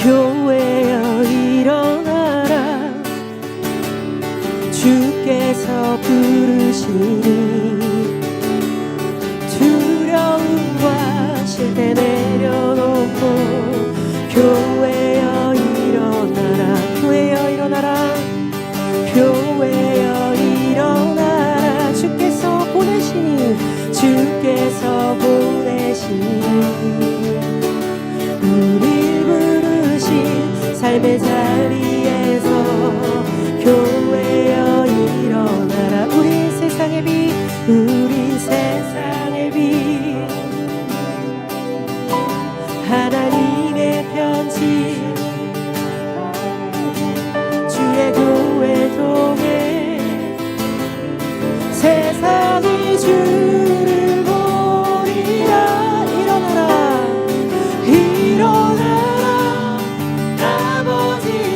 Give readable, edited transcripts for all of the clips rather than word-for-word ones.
교회여 일어나라, 주께서 부르시니 두려움과 실패 내려놓고 교회여 일어나라, 교회여 일어나라, 교회여 일어나라. 주께서 보내시니, 주께서 보내시니 우릴 부르신 삶의 자리에서 교회여 일어나라. 우린 세상의 빛, 우린 세상의 빛, 하나님의 편지, 주의 교회 통해 세상이 주를 보리라. 일어나라, 일어나라, 아버지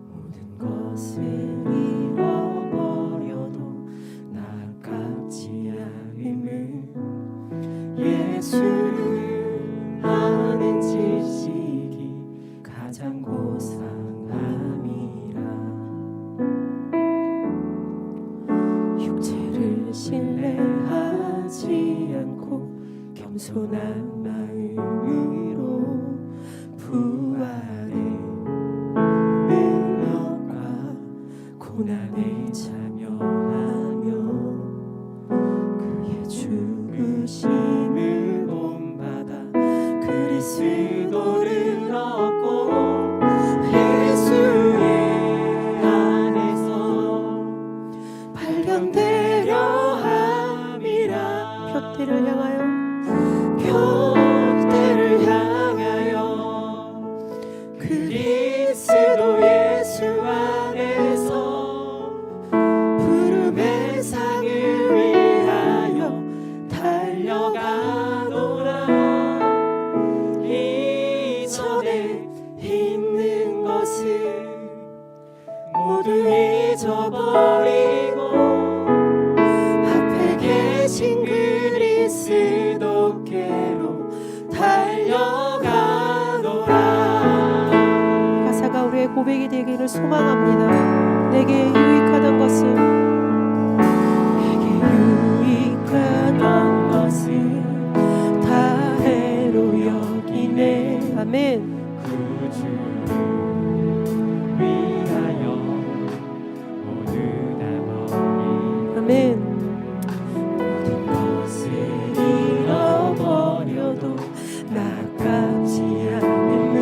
모든 것을 잃어버려도 나 아깝지 않음을 예수를 아는 지식이 가장 고상함이라. 육체를 신뢰하지 않고 겸손한 마음으로 부활의 능력과 고난에 참여하며 그의 죽으심을 본받아 그리스도를 얻고 예수의 안에서 발견되려 함이라. 표대를 향하여 그리스도 예수 안에서 부름의 상을 위하여 달려가노라. 이전에 있는 것을 모두 잊어버리고 앞에 계신 그리스도께로 달려가노라. 가사가 우리의 고백이 되기를 소망합니다. 내게 유익하던 것을 다 해로 여기네. 아멘. 아멘. 모든 것을 잃어버려도 나 아깝지 않음을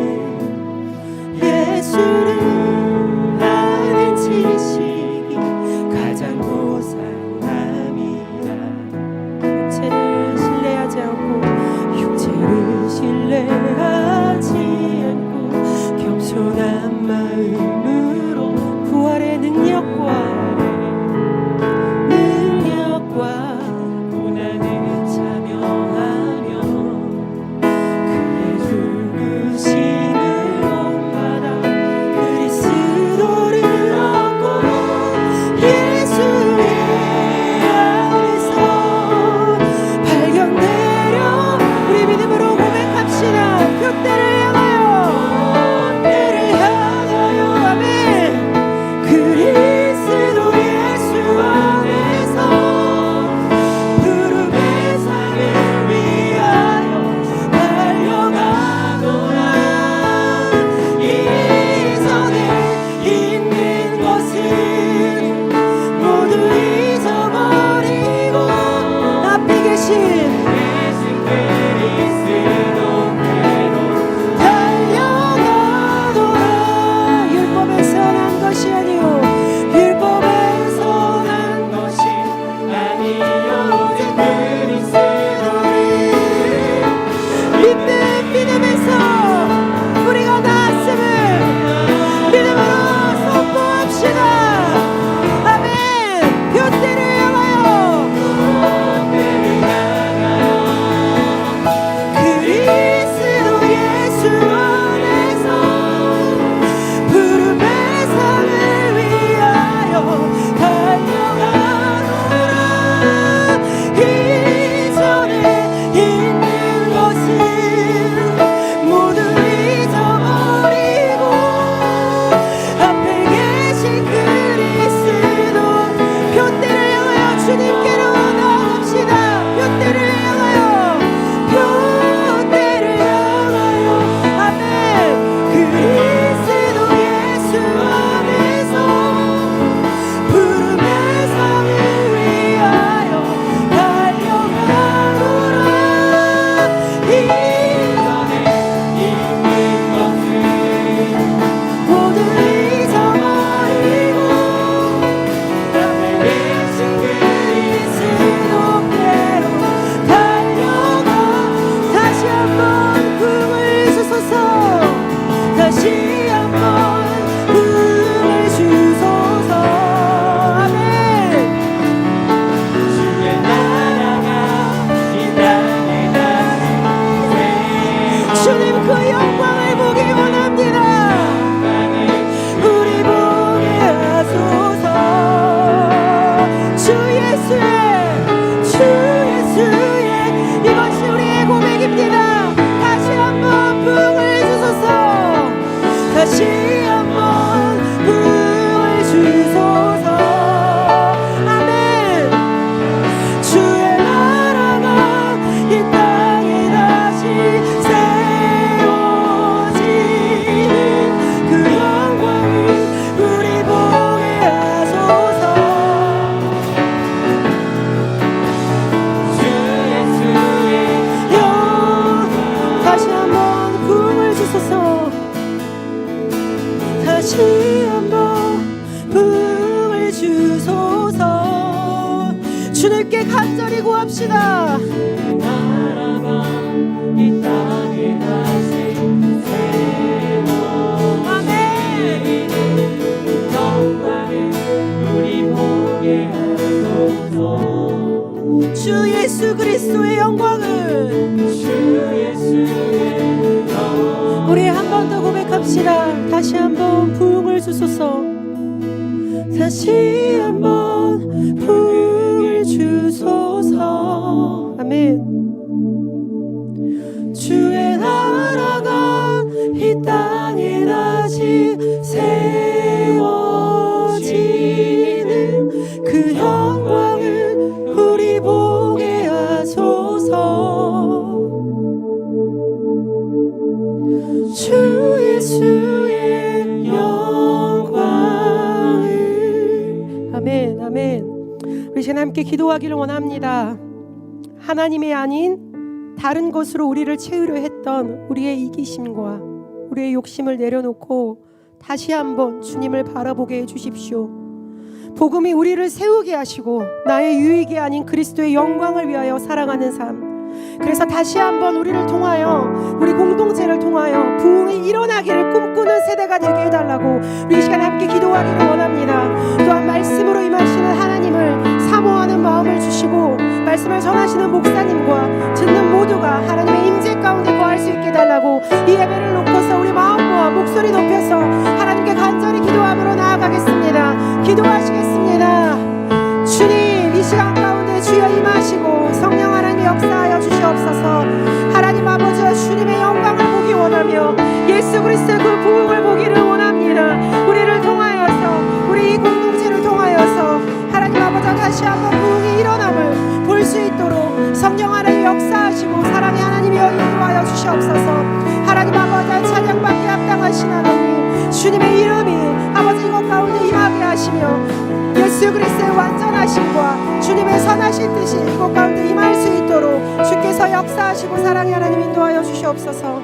예수를 아는 지식이 가장 고상함이라. 육체를 신뢰하지 않고 겸손한 다시 한번 부흥을 주소서. 아멘. 주의 나라가 이 땅에 다시 세워지는 그 영광을 우리 보게 하소서. 주 예수의 영 다시 한번 부흥을 주소서. 다시 한번 부흥을 주소서. 주님께 간절히 구합시다. 나라가 이 땅에 다시 세워지는 영광을 우리 보게 하소서. 주 예수 그리스도의 영광을 주 예수의 영광 우리 한 번 더 고백합시다. 다시 한번 부흥을 주소서. 다시 한번 부흥을 주소서. 아멘. 주의 나라가 이 땅에 다시 세워지는 그 영광을 우리 보게 하소서. 주 예수의 영광을. 아멘. 아멘. 우리 시간 함께 기도하기를 원합니다. 하나님이 아닌 다른 것으로 우리를 채우려 했던 우리의 이기심과 우리의 욕심을 내려놓고 다시 한번 주님을 바라보게 해주십시오. 복음이 우리를 세우게 하시고 나의 유익이 아닌 그리스도의 영광을 위하여 살아가는 삶, 그래서 다시 한번 우리를 통하여 우리 공동체를 통하여 부흥이 일어나기를 꿈꾸는 세대가 되게 해달라고 우리 이 시간 함께 기도하기를 원합니다. 또한 말씀으로 임하시는 하나님을 사모하는 마음을 주시고 말씀을 전하시는 목사님과 듣는 모두가 하나님의 임재 가운데 거할 수 있게 해달라고 이 예배를 놓고서 우리 마음 모아 목소리 높여서 하나님께 간절히 기도함으로 나아가겠습니다. 기도하시겠습니다. 주님, 이 시간 가운데 주여 임하시고 성령 하나님 역사하여 주시옵소서. 하나님 아버지와 주님의 영광을 보기 원하며 예수 그리스도의 그 부흥을 보기를 원합니다. 우리를 통하여서 우리 이 공동체를 통하여서 하나님 아버지와 다시 한번 부흥이 일어남을 볼 수 있도록 성령 하나님 역사하시고 사랑의 하나님이 인도하여 주시옵소서. 하나님 아버지 찬양받기 합당하신 하나님, 주님의 이름이 아버지 이곳 가운데 임하게 하시며 예수 그리스도의 완전하심과 주님의 선하신 뜻이 이곳 가운데 임할 수 있도록 주께서 역사하시고 사랑의 하나님 인도하여 주시옵소서.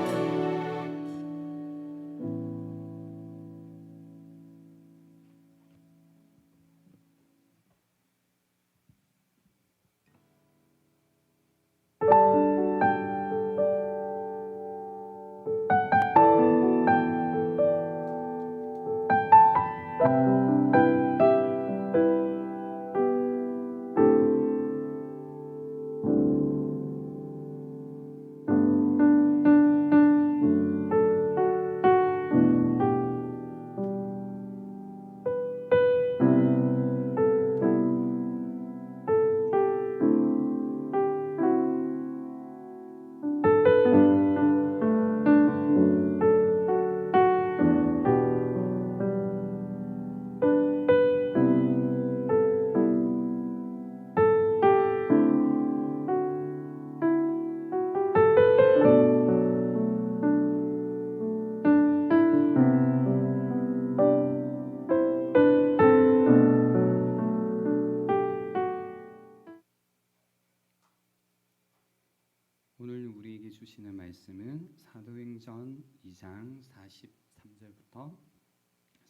오늘 우리에게 주시는 말씀은 사도행전 2장 43절부터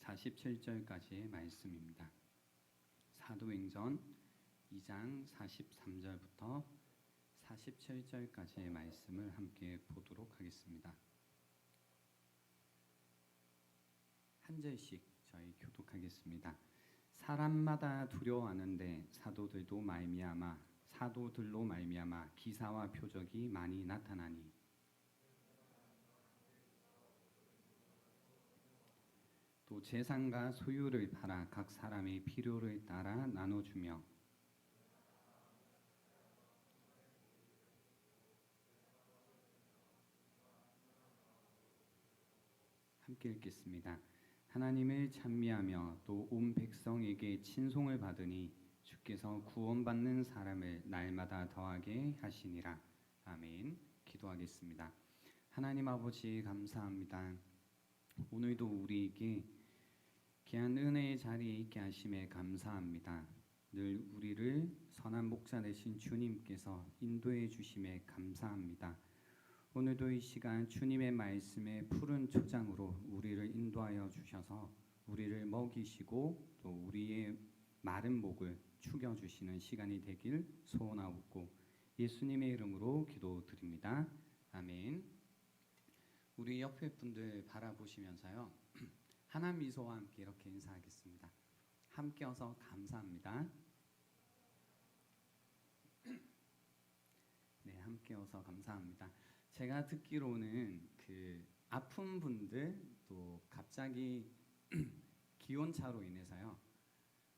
47절까지의 말씀입니다. 사도행전 2장 43절부터 47절까지의 말씀을 함께 보도록 하겠습니다. 한 절씩 저희 교독하겠습니다. 사람마다 두려워하는데 사도들로 말미암아 기사와 표적이 많이 나타나니 또 재산과 소유를 팔아 각 사람의 필요를 따라 나눠주며 함께 읽겠습니다. 하나님을 찬미하며 또 온 백성에게 친송을 받으니 주께서 구원받는 사람을 날마다 더하게 하시니라. 아멘. 기도하겠습니다. 하나님 아버지 감사합니다. 오늘도 우리에게 귀한 은혜의 자리에 있게 하심에 감사합니다. 늘 우리를 선한 목자 되신 주님께서 인도해 주심에 감사합니다. 오늘도 이 시간 주님의 말씀의 푸른 초장으로 우리를 인도하여 주셔서 우리를 먹이시고 또 우리의 마른 목을 축여주시는 시간이 되길 소원하옵고 예수님의 이름으로 기도드립니다. 아멘. 우리 옆에 분들 바라보시면서요, 하나 미소와 함께 이렇게 인사하겠습니다. 함께 어서 감사합니다. 네, 함께 어서 감사합니다. 제가 듣기로는 그 아픈 분들 또 갑자기 기온차로 인해서요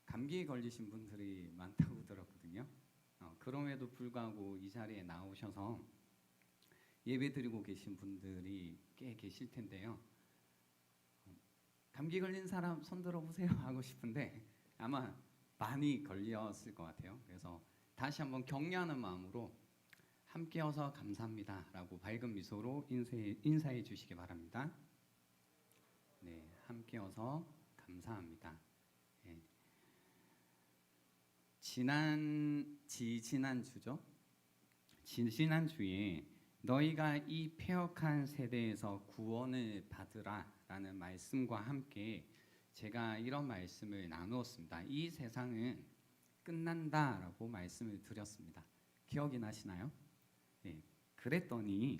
감기에 걸리신 분들이 많다고 들었거든요. 그럼에도 불구하고 이 자리에 나오셔서 예배드리고 계신 분들이 꽤 계실 텐데요. 감기 걸린 사람 손 들어보세요 하고 싶은데 아마 많이 걸렸을 것 같아요. 그래서 다시 한번 격려하는 마음으로 함께여서 감사합니다 라고 밝은 미소로 인사해 주시기 바랍니다. 네, 함께여서 감사합니다. 네. 지난주에 너희가 이 패역한 세대에서 구원을 받으라 라는 말씀과 함께 제가 이런 말씀을 나누었습니다. 이 세상은 끝난다 라고 말씀을 드렸습니다. 기억이 나시나요? 네, 그랬더니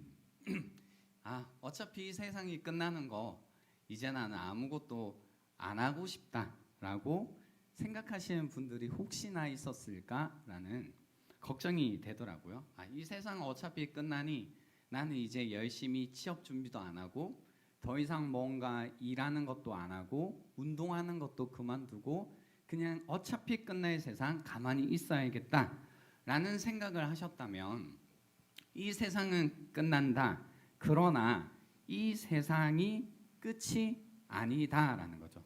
어차피 이 세상이 끝나는 거 이제 나는 아무것도 안 하고 싶다라고 생각하시는 분들이 혹시나 있었을까라는 걱정이 되더라고요. 이 세상 어차피 끝나니 나는 이제 열심히 취업 준비도 안 하고 더 이상 뭔가 일하는 것도 안 하고 운동하는 것도 그만두고 그냥 어차피 끝날 세상 가만히 있어야겠다라는 생각을 하셨다면 이 세상은 끝난다. 그러나 이 세상이 끝이 아니다라는 거죠.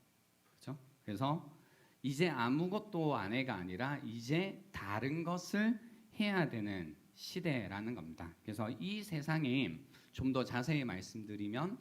그렇죠? 그래서 이제 아무것도 안 해가 아니라 이제 다른 것을 해야 되는 시대라는 겁니다. 그래서 이 세상에 좀 더 자세히 말씀드리면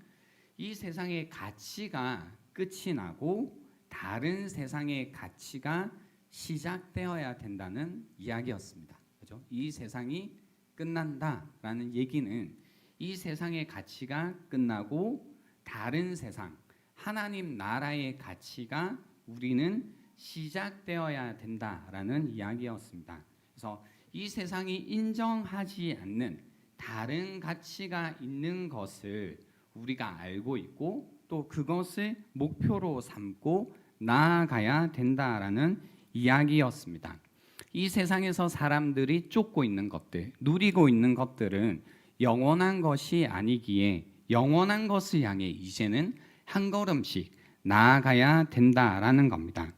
이 세상의 가치가 끝이 나고 다른 세상의 가치가 시작되어야 된다는 이야기였습니다. 그렇죠? 이 세상이 끝난다라는 얘기는 이 세상의 가치가 끝나고 다른 세상, 하나님 나라의 가치가 우리는 시작되어야 된다라는 이야기였습니다. 그래서 이 세상이 인정하지 않는 다른 가치가 있는 것을 우리가 알고 있고 또 그것을 목표로 삼고 나아가야 된다라는 이야기였습니다. 이 세상에서 사람들이 쫓고 있는 것들, 누리고 있는 것들은 영원한 것이 아니기에 영원한 것을 향해 이제는 한 걸음씩 나아가야 된다라는 겁니다.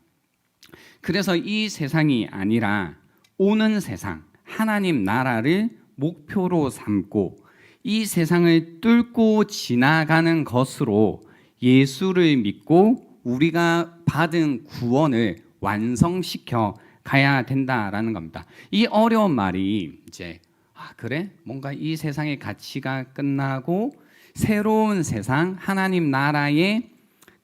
그래서 이 세상이 아니라 오는 세상, 하나님 나라를 목표로 삼고 이 세상을 뚫고 지나가는 것으로 예수를 믿고 우리가 받은 구원을 완성시켜 가야 된다라는 겁니다. 이 어려운 말이 이제 그래? 뭔가 이 세상의 가치가 끝나고 새로운 세상, 하나님 나라의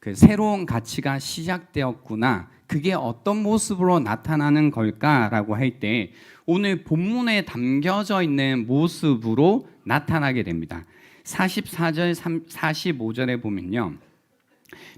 그 새로운 가치가 시작되었구나. 그게 어떤 모습으로 나타나는 걸까라고 할 때 오늘 본문에 담겨져 있는 모습으로 나타나게 됩니다. 44절, 45절에 보면요.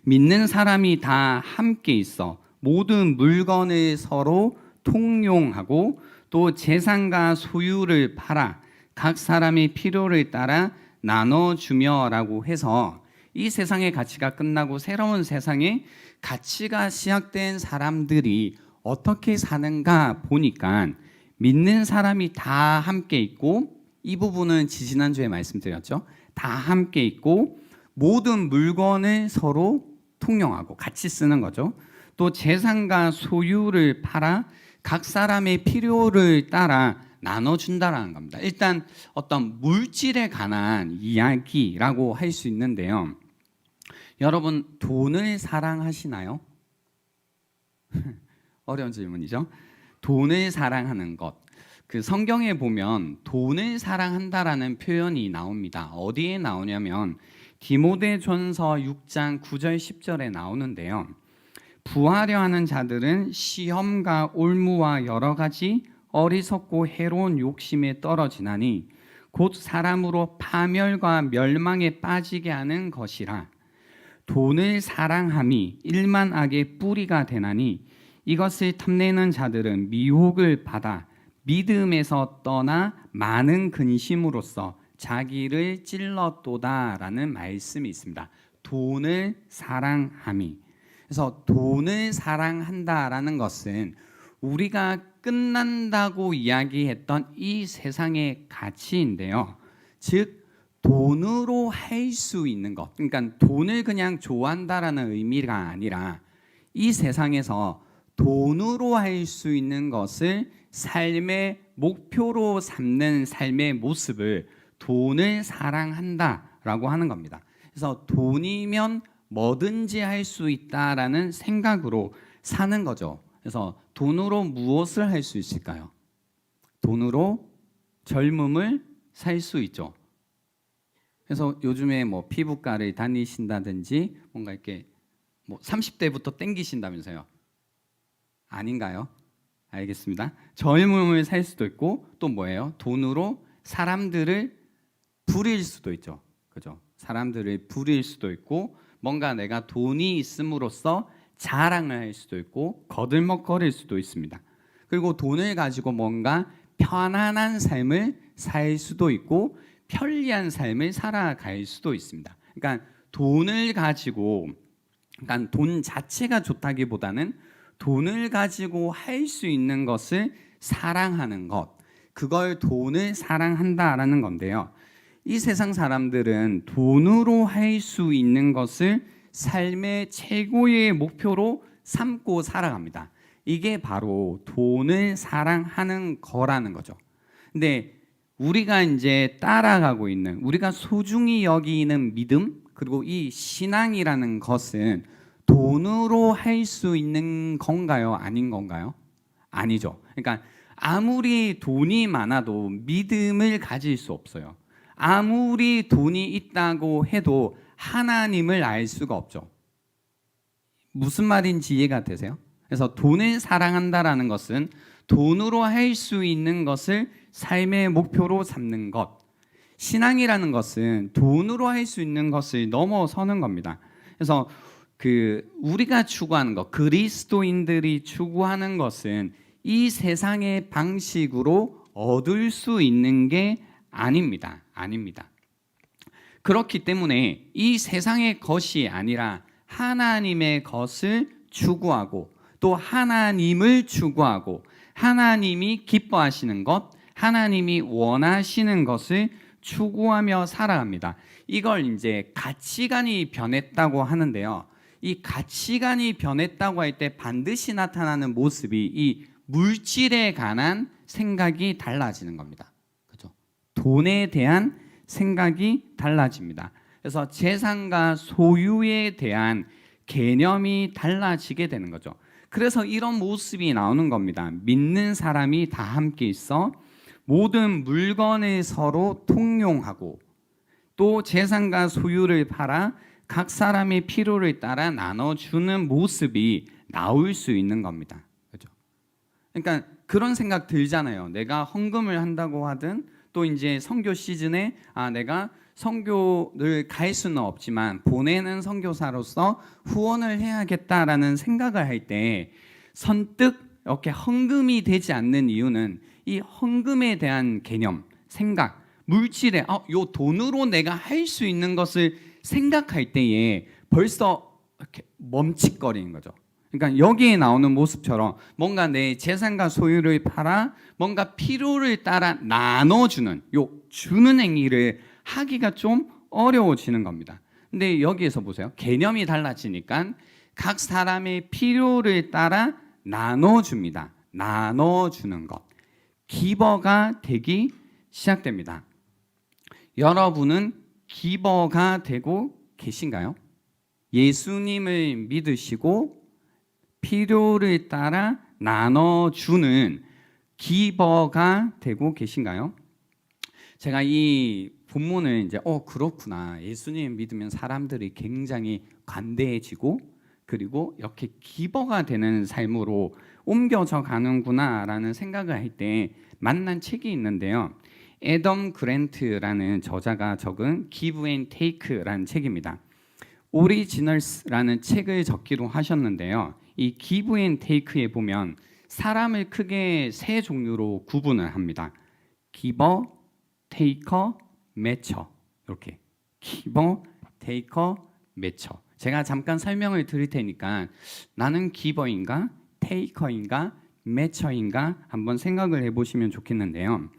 믿는 사람이 다 함께 있어 모든 물건을 서로 통용하고 또 재산과 소유를 팔아 각 사람의 필요를 따라 나눠주며라고 해서 이 세상의 가치가 끝나고 새로운 세상의 가치가 시작된 사람들이 어떻게 사는가 보니까 믿는 사람이 다 함께 있고 이 부분은 지지난주에 말씀드렸죠. 다 함께 있고 모든 물건을 서로 통용하고 같이 쓰는 거죠. 또 재산과 소유를 팔아 각 사람의 필요를 따라 나눠준다라는 겁니다. 일단 어떤 물질에 관한 이야기라고 할 수 있는데요. 여러분 돈을 사랑하시나요? 어려운 질문이죠. 돈을 사랑하는 것. 그 성경에 보면 돈을 사랑한다라는 표현이 나옵니다. 어디에 나오냐면 디모데전서 6장 9절 10절에 나오는데요. 부하려 하는 자들은 시험과 올무와 여러 가지 어리석고 해로운 욕심에 떨어지나니 곧 사람으로 파멸과 멸망에 빠지게 하는 것이라. 돈을 사랑함이 일만 악의 뿌리가 되나니 이것을 탐내는 자들은 미혹을 받아 믿음에서 떠나 많은 근심으로써 자기를 찔렀도다라는 말씀이 있습니다. 돈을 사랑함이. 그래서 돈을 사랑한다라는 것은 우리가 끝난다고 이야기했던 이 세상의 가치인데요. 즉 돈으로 할 수 있는 것. 그러니까 돈을 그냥 좋아한다라는 의미가 아니라 이 세상에서 돈으로 할 수 있는 것을 삶의 목표로 삼는 삶의 모습을 돈을 사랑한다라고 하는 겁니다. 그래서 돈이면 뭐든지 할 수 있다라는 생각으로 사는 거죠. 그래서 돈으로 무엇을 할 수 있을까요? 돈으로 젊음을 살 수 있죠. 그래서 요즘에 뭐 피부과를 다니신다든지 뭔가 이렇게 뭐 30대부터 땡기신다면서요. 아닌가요? 알겠습니다. 젊음을 살 수도 있고 또 뭐예요? 돈으로 사람들을 부릴 수도 있죠. 그죠? 사람들을 부릴 수도 있고 뭔가 내가 돈이 있음으로써 자랑을 할 수도 있고 거들먹거릴 수도 있습니다. 그리고 돈을 가지고 뭔가 편안한 삶을 살 수도 있고 편리한 삶을 살아갈 수도 있습니다. 그러니까 돈을 가지고, 그러니까 돈 자체가 좋다기보다는 돈을 가지고 할 수 있는 것을 사랑하는 것, 그걸 돈을 사랑한다라는 건데요. 이 세상 사람들은 돈으로 할 수 있는 것을 삶의 최고의 목표로 삼고 살아갑니다. 이게 바로 돈을 사랑하는 거라는 거죠. 근데 우리가 이제 따라가고 있는, 우리가 소중히 여기는 믿음, 그리고 이 신앙이라는 것은 돈으로 할 수 있는 건가요? 아닌 건가요? 아니죠. 그러니까 아무리 돈이 많아도 믿음을 가질 수 없어요. 아무리 돈이 있다고 해도 하나님을 알 수가 없죠. 무슨 말인지 이해가 되세요? 그래서 돈을 사랑한다라는 것은 돈으로 할 수 있는 것을 삶의 목표로 삼는 것. 신앙이라는 것은 돈으로 할 수 있는 것을 넘어서는 겁니다. 그래서 우리가 추구하는 것, 그리스도인들이 추구하는 것은 이 세상의 방식으로 얻을 수 있는 게 아닙니다. 아닙니다. 그렇기 때문에 이 세상의 것이 아니라 하나님의 것을 추구하고 또 하나님을 추구하고 하나님이 기뻐하시는 것, 하나님이 원하시는 것을 추구하며 살아갑니다. 이걸 이제 가치관이 변했다고 하는데요. 이 가치관이 변했다고 할 때 반드시 나타나는 모습이 이 물질에 관한 생각이 달라지는 겁니다. 그렇죠? 돈에 대한 생각이 달라집니다. 그래서 재산과 소유에 대한 개념이 달라지게 되는 거죠. 그래서 이런 모습이 나오는 겁니다. 믿는 사람이 다 함께 있어 모든 물건을 서로 통용하고 또 재산과 소유를 팔아 각 사람의 필요를 따라 나눠주는 모습이 나올 수 있는 겁니다. 그렇죠? 그러니까 그런 생각 들잖아요. 내가 헌금을 한다고 하든 또 이제 선교 시즌에 내가 선교를 갈 수는 없지만 보내는 선교사로서 후원을 해야겠다라는 생각을 할 때 선뜻 이렇게 헌금이 되지 않는 이유는 이 헌금에 대한 개념, 생각, 물질에 요 돈으로 내가 할 수 있는 것을 생각할 때에 벌써 이렇게 멈칫거리는 거죠. 그러니까 여기에 나오는 모습처럼 뭔가 내 재산과 소유를 팔아 뭔가 필요를 따라 나눠주는 주는 행위를 하기가 좀 어려워지는 겁니다. 근데 여기에서 보세요. 개념이 달라지니까 각 사람의 필요를 따라 나눠줍니다. 나눠주는 것. 기버가 되기 시작됩니다. 여러분은 기버가 되고 계신가요? 예수님을 믿으시고 필요를 따라 나눠주는 기버가 되고 계신가요? 제가 이 본문을 이제 그렇구나, 예수님 믿으면 사람들이 굉장히 관대해지고 그리고 이렇게 기버가 되는 삶으로 옮겨져 가는구나라는 생각을 할 때 만난 책이 있는데요. 애덤 그랜트라는 저자가 적은 Give and Take라는 책입니다. 오리지널스라는 책을 적기로 하셨는데요. 이 Give and Take에 보면 사람을 크게 세 종류로 구분을 합니다. 기버, 테이커, 매처. 이렇게 기버, 테이커, 매처. 제가 잠깐 설명을 드릴 테니까 나는 기버인가, 테이커인가, 매처인가 한번 생각을 해보시면 좋겠는데요.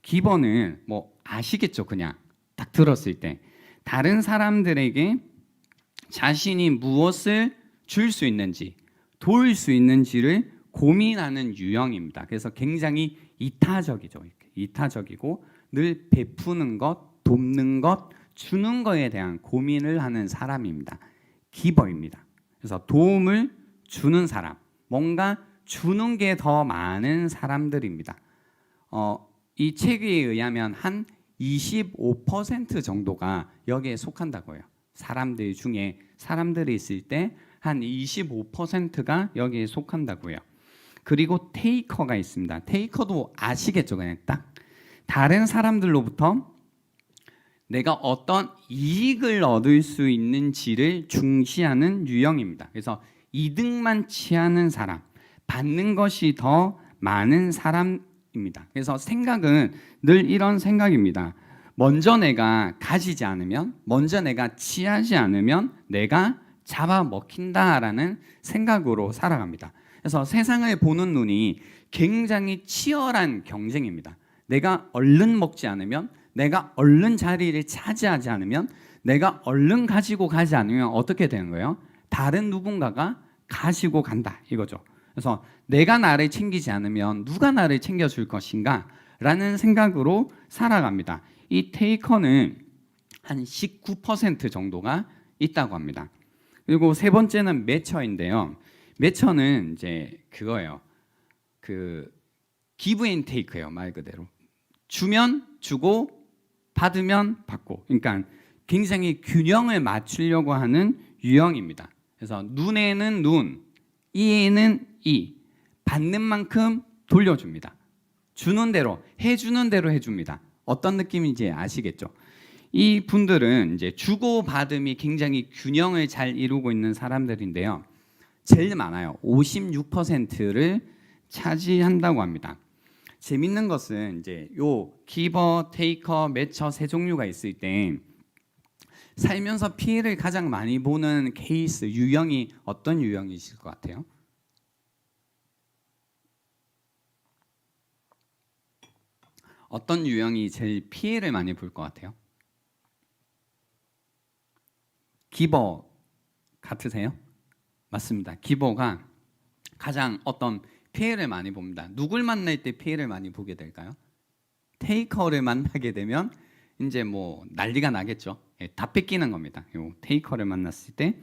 기버는 뭐 아시겠죠? 그냥 딱 들었을 때 다른 사람들에게 자신이 무엇을 줄 수 있는지, 도울 수 있는지를 고민하는 유형입니다. 그래서 굉장히 이타적이죠. 이타적이고 늘 베푸는 것, 돕는 것, 주는 것에 대한 고민을 하는 사람입니다. 기버입니다. 그래서 도움을 주는 사람, 뭔가 주는 게 더 많은 사람들입니다. 이 책에 의하면 한 25% 정도가 여기에 속한다고 해요. 사람들 중에 사람들이 있을 때 한 25%가 여기에 속한다고 해요. 그리고 테이커가 있습니다. 테이커도 아시겠죠? 그냥 딱 다른 사람들로부터 내가 어떤 이익을 얻을 수 있는지를 중시하는 유형입니다. 그래서 이득만 취하는 사람, 받는 것이 더 많은 사람입니다. 그래서 생각은 늘 이런 생각입니다. 먼저 내가 가지지 않으면, 먼저 내가 취하지 않으면 내가 잡아먹힌다라는 생각으로 살아갑니다. 그래서 세상을 보는 눈이 굉장히 치열한 경쟁입니다. 내가 얼른 먹지 않으면, 내가 얼른 자리를 차지하지 않으면, 내가 얼른 가지고 가지 않으면 어떻게 되는 거예요? 다른 누군가가 가지고 간다 이거죠. 그래서 내가 나를 챙기지 않으면 누가 나를 챙겨줄 것인가 라는 생각으로 살아갑니다. 이 테이커는 한 19% 정도가 있다고 합니다. 그리고 세 번째는 매처인데요. 매처는 이제 그거예요. give and take예요. 말 그대로 주면 주고 받으면 받고, 그러니까 굉장히 균형을 맞추려고 하는 유형입니다. 그래서 눈에는 눈, 이에는 이, 받는 만큼 돌려줍니다. 주는 대로, 해주는 대로 해줍니다. 어떤 느낌인지 아시겠죠? 이 분들은 이제 주고 받음이 굉장히 균형을 잘 이루고 있는 사람들인데요. 제일 많아요. 56%를 차지한다고 합니다. 재밌는 것은 이제 요 기버, 테이커, 매처 세 종류가 있을 때 살면서 피해를 가장 많이 보는 케이스, 유형이 어떤 유형이실 것 같아요? 어떤 유형이 제일 피해를 많이 볼 것 같아요? 기버 같으세요? 맞습니다. 기버가 가장 어떤 피해를 많이 봅니다. 누굴 만날 때 피해를 많이 보게 될까요? 테이커를 만나게 되면 이제 뭐 난리가 나겠죠. 다 뺏기는 겁니다. 요 테이커를 만났을 때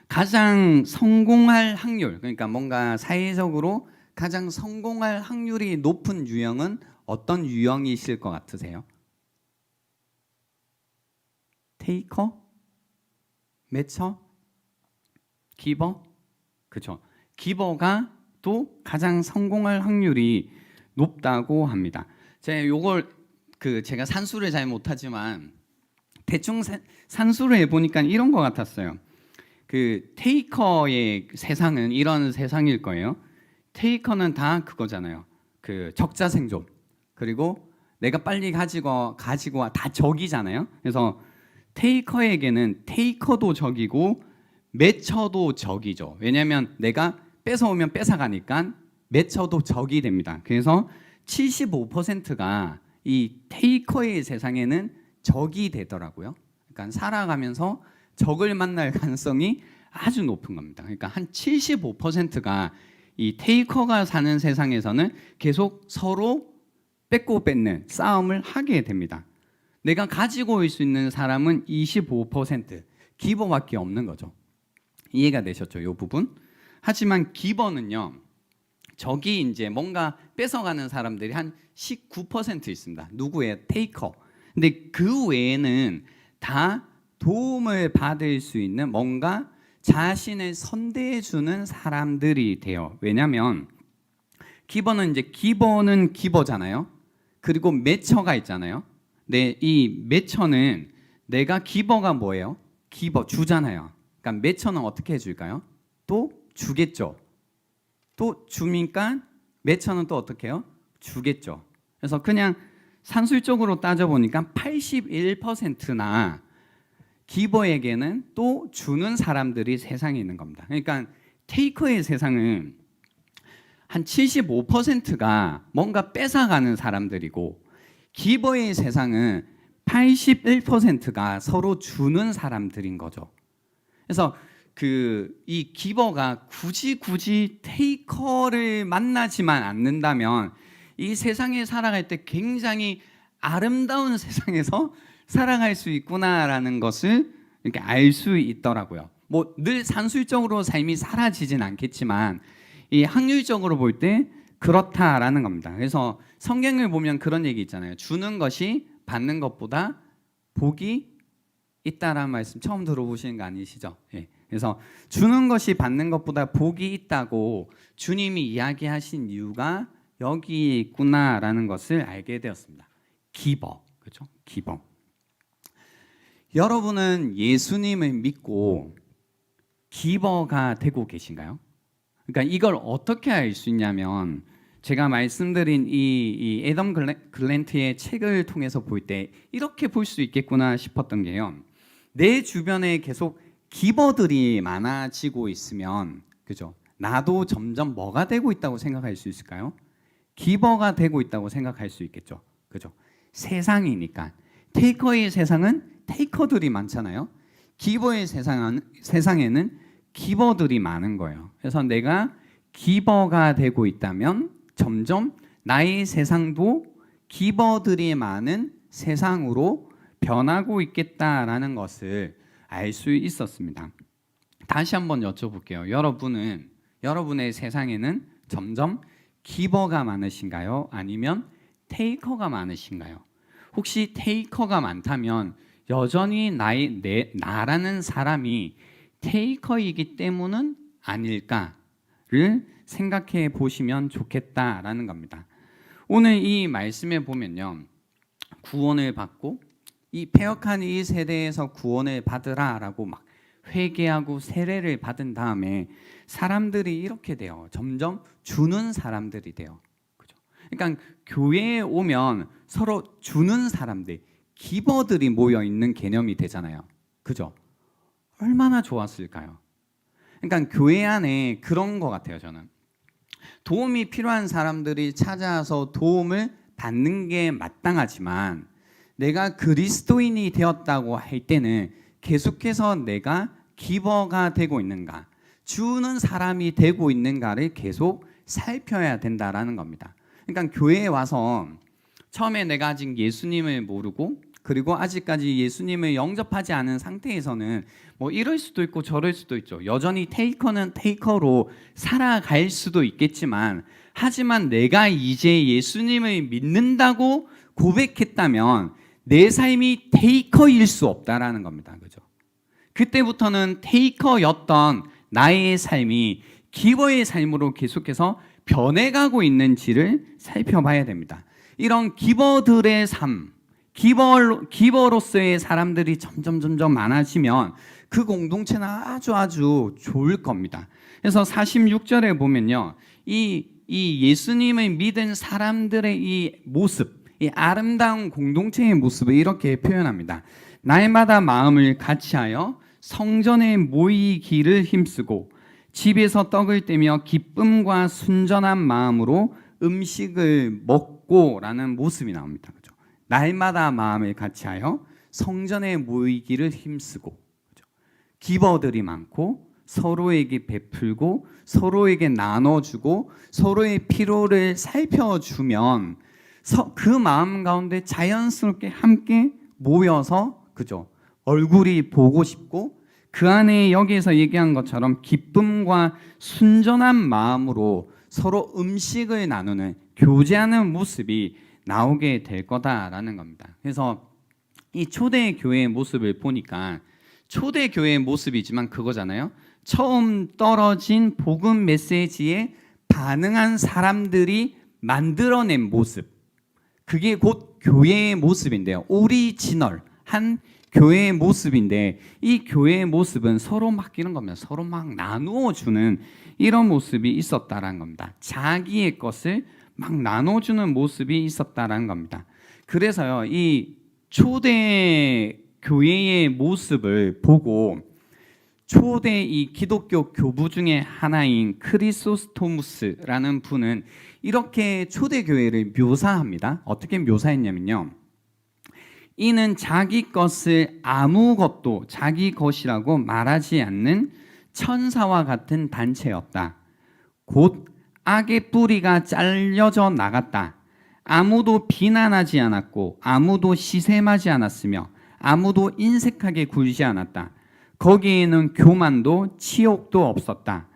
가장 성공할 확률, 그러니까 뭔가 사회적으로 가장 성공할 확률이 높은 유형은 어떤 유형이실 것 같으세요? 테이커? 매처? 기버? 그렇죠. 기버가 또 가장 성공할 확률이 높다고 합니다. 제가 요걸 제가 산수를 잘 못하지만 대충 산수를 해보니까 이런 것 같았어요. 테이커의 세상은 이런 세상일 거예요. 테이커는 다 그거잖아요. 적자 생존. 그리고 내가 빨리 가지고 와 다 적이잖아요. 그래서 테이커에게는 테이커도 적이고 매처도 적이죠. 왜냐하면 내가 뺏어오면 뺏어가니까 매처도 적이 됩니다. 그래서 75%가 이 테이커의 세상에는 적이 되더라고요. 그러니까 살아가면서 적을 만날 가능성이 아주 높은 겁니다. 그러니까 한 75%가 이 테이커가 사는 세상에서는 계속 서로 뺏고 뺏는 싸움을 하게 됩니다. 내가 가지고 올 수 있는 사람은 25%, 기버밖에 없는 거죠. 이해가 되셨죠? 이 부분. 하지만 기버는요, 저기 이제 뭔가 뺏어가는 사람들이 한 19% 있습니다. 누구예요? 테이커. 근데 그 외에는 다 도움을 받을 수 있는 뭔가 자신을 선대해 주는 사람들이 돼요. 왜냐하면 기버는 이제 기버는 기버잖아요. 그리고 매처가 있잖아요. 근데 이 매처는 내가 기버가 뭐예요? 기버 주잖아요. 그러니까 매처는 어떻게 해줄까요? 또 주겠죠. 또 주니까 매처는 또 어떻게 해요? 주겠죠. 그래서 그냥 산술적으로 따져보니까 81%나 기버에게는 또 주는 사람들이 세상에 있는 겁니다. 그러니까 테이커의 세상은 한 75%가 뭔가 뺏어가는 사람들이고, 기버의 세상은 81%가 서로 주는 사람들인 거죠. 그래서 이 기버가 굳이 테이커를 만나지만 않는다면 이 세상에 살아갈 때 굉장히 아름다운 세상에서 살아갈 수 있구나라는 것을 이렇게 알 수 있더라고요. 뭐 늘 산술적으로 삶이 사라지진 않겠지만 이 확률적으로 볼 때 그렇다라는 겁니다. 그래서 성경을 보면 그런 얘기 있잖아요. 주는 것이 받는 것보다 복이 있다라는 말씀 처음 들어보시는 거 아니시죠? 예. 그래서 주는 것이 받는 것보다 복이 있다고 주님이 이야기하신 이유가 여기 있구나라는 것을 알게 되었습니다. 기버, 그렇죠? 기버. 여러분은 예수님을 믿고 기버가 되고 계신가요? 그러니까 이걸 어떻게 알 수 있냐면, 제가 말씀드린 이 애덤 글랜트의 책을 통해서 볼 때 이렇게 볼 수 있겠구나 싶었던 게요. 내 주변에 계속 기버들이 많아지고 있으면, 그죠? 나도 점점 뭐가 되고 있다고 생각할 수 있을까요? 기버가 되고 있다고 생각할 수 있겠죠. 그죠? 세상이니까. 테이커의 세상은 테이커들이 많잖아요. 기버의 세상에는 기버들이 많은 거예요. 그래서 내가 기버가 되고 있다면 점점 나의 세상도 기버들이 많은 세상으로 변하고 있겠다라는 것을 알 수 있었습니다. 다시 한번 여쭤볼게요. 여러분의 세상에는 점점 기버가 많으신가요? 아니면 테이커가 많으신가요? 혹시 테이커가 많다면 여전히 나라는 사람이 테이커이기 때문은 아닐까를 생각해 보시면 좋겠다라는 겁니다. 오늘 이 말씀에 보면요, 구원을 받고 이 패역한 이 세대에서 구원을 받으라라고 막 회개하고 세례를 받은 다음에 사람들이 이렇게 돼요. 점점 주는 사람들이 돼요. 그죠? 그러니까 교회에 오면 서로 주는 사람들, 기버들이 모여 있는 개념이 되잖아요. 그죠? 얼마나 좋았을까요? 그러니까 교회 안에 그런 것 같아요. 저는 도움이 필요한 사람들이 찾아와서 도움을 받는 게 마땅하지만, 내가 그리스도인이 되었다고 할 때는 계속해서 내가 기버가 되고 있는가, 주는 사람이 되고 있는가를 계속 살펴야 된다라는 겁니다. 그러니까 교회에 와서 처음에 내가 아직 예수님을 모르고, 그리고 아직까지 예수님을 영접하지 않은 상태에서는 뭐 이럴 수도 있고 저럴 수도 있죠. 여전히 테이커는 테이커로 살아갈 수도 있겠지만, 하지만 내가 이제 예수님을 믿는다고 고백했다면 내 삶이 테이커일 수 없다라는 겁니다. 그죠? 그때부터는 테이커였던 나의 삶이 기버의 삶으로 계속해서 변해가고 있는지를 살펴봐야 됩니다. 이런 기버들의 삶, 기버로서의 사람들이 점점 많아지면 그 공동체는 아주 좋을 겁니다. 그래서 46절에 보면요, 이 예수님을 믿은 사람들의 이 모습, 이 아름다운 공동체의 모습을 이렇게 표현합니다. 날마다 마음을 같이하여 성전에 모이기를 힘쓰고 집에서 떡을 떼며 기쁨과 순전한 마음으로 음식을 먹고라는 모습이 나옵니다. 그렇죠? 날마다 마음을 같이하여 성전에 모이기를 힘쓰고, 그렇죠? 기버들이 많고 서로에게 베풀고 서로에게 나눠주고 서로의 필요를 살펴주면 그 마음 가운데 자연스럽게 함께 모여서, 그죠? 얼굴이 보고 싶고 그 안에 여기에서 얘기한 것처럼 기쁨과 순전한 마음으로 서로 음식을 나누는, 교제하는 모습이 나오게 될 거다라는 겁니다. 그래서 이 초대교회의 모습을 보니까 초대교회의 모습이지만 그거잖아요. 처음 떨어진 복음 메시지에 반응한 사람들이 만들어낸 모습, 그게 곧 교회의 모습인데요. 오리지널한 교회의 모습인데, 이 교회의 모습은 서로 맡기는 겁니다. 서로 막 나누어 주는 이런 모습이 있었다라는 겁니다. 자기의 것을 막 나눠주는 모습이 있었다라는 겁니다. 그래서요, 이 초대 교회의 모습을 보고 초대 이 기독교 교부 중에 하나인 크리소스토무스라는 분은 이렇게 초대 교회를 묘사합니다. 어떻게 묘사했냐면요, 이는 자기 것을 아무것도 자기 것이라고 말하지 않는 천사와 같은 단체였다. 곧 악의 뿌리가 잘려져 나갔다. 아무도 비난하지 않았고 아무도 시샘하지 않았으며 아무도 인색하게 굴지 않았다. 거기에는 교만도 치욕도 없었다.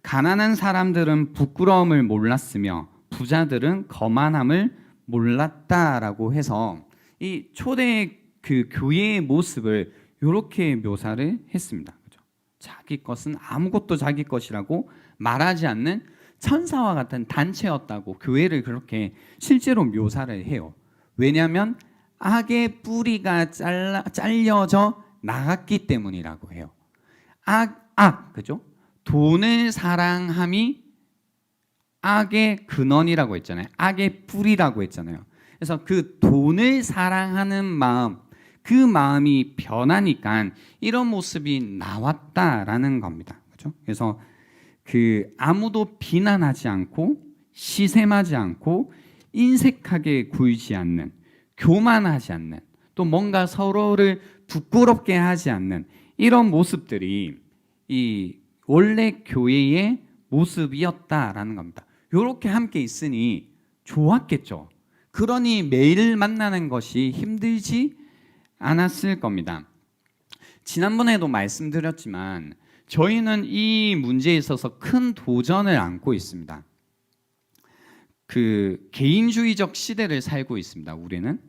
가난한 사람들은 부끄러움을 몰랐으며 부자들은 거만함을 몰랐다라고 해서 이 초대 그 교회의 모습을 이렇게 묘사를 했습니다. 그죠? 자기 것은 아무것도 자기 것이라고 말하지 않는 천사와 같은 단체였다고 교회를 그렇게 실제로 묘사를 해요. 왜냐하면 악의 뿌리가 잘려져 나갔기 때문이라고 해요. 그죠? 돈을 사랑함이 악의 근원이라고 했잖아요. 악의 뿌리라고 했잖아요. 그래서 그 돈을 사랑하는 마음, 그 마음이 변하니까 이런 모습이 나왔다라는 겁니다. 그죠? 그래서 그 아무도 비난하지 않고 시샘하지 않고 인색하게 굴지 않는, 교만하지 않는, 또 뭔가 서로를 부끄럽게 하지 않는 이런 모습들이 이 원래 교회의 모습이었다라는 겁니다. 이렇게 함께 있으니 좋았겠죠. 그러니 매일 만나는 것이 힘들지 않았을 겁니다. 지난번에도 말씀드렸지만 저희는 이 문제에 있어서 큰 도전을 안고 있습니다. 그 개인주의적 시대를 살고 있습니다. 우리는.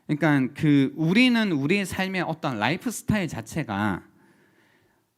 그러니까 우리는 우리의 삶의 어떤 라이프 스타일 자체가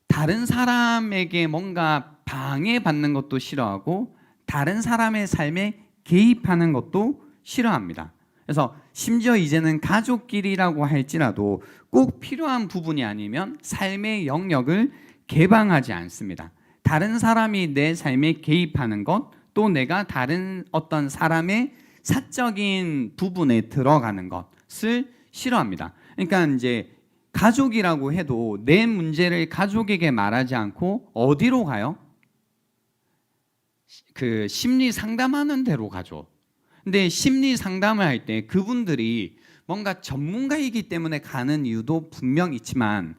다른 사람에게 뭔가 방해받는 것도 싫어하고 다른 사람의 삶에 개입하는 것도 싫어합니다. 그래서 심지어 이제는 가족끼리라고 할지라도 꼭 필요한 부분이 아니면 삶의 영역을 개방하지 않습니다. 다른 사람이 내 삶에 개입하는 것, 또 내가 다른 어떤 사람의 사적인 부분에 들어가는 것을 싫어합니다. 그러니까 이제 가족이라고 해도 내 문제를 가족에게 말하지 않고 어디로 가요? 그 심리 상담하는 데로 가죠. 근데 심리 상담을 할 때 그분들이 뭔가 전문가이기 때문에 가는 이유도 분명 있지만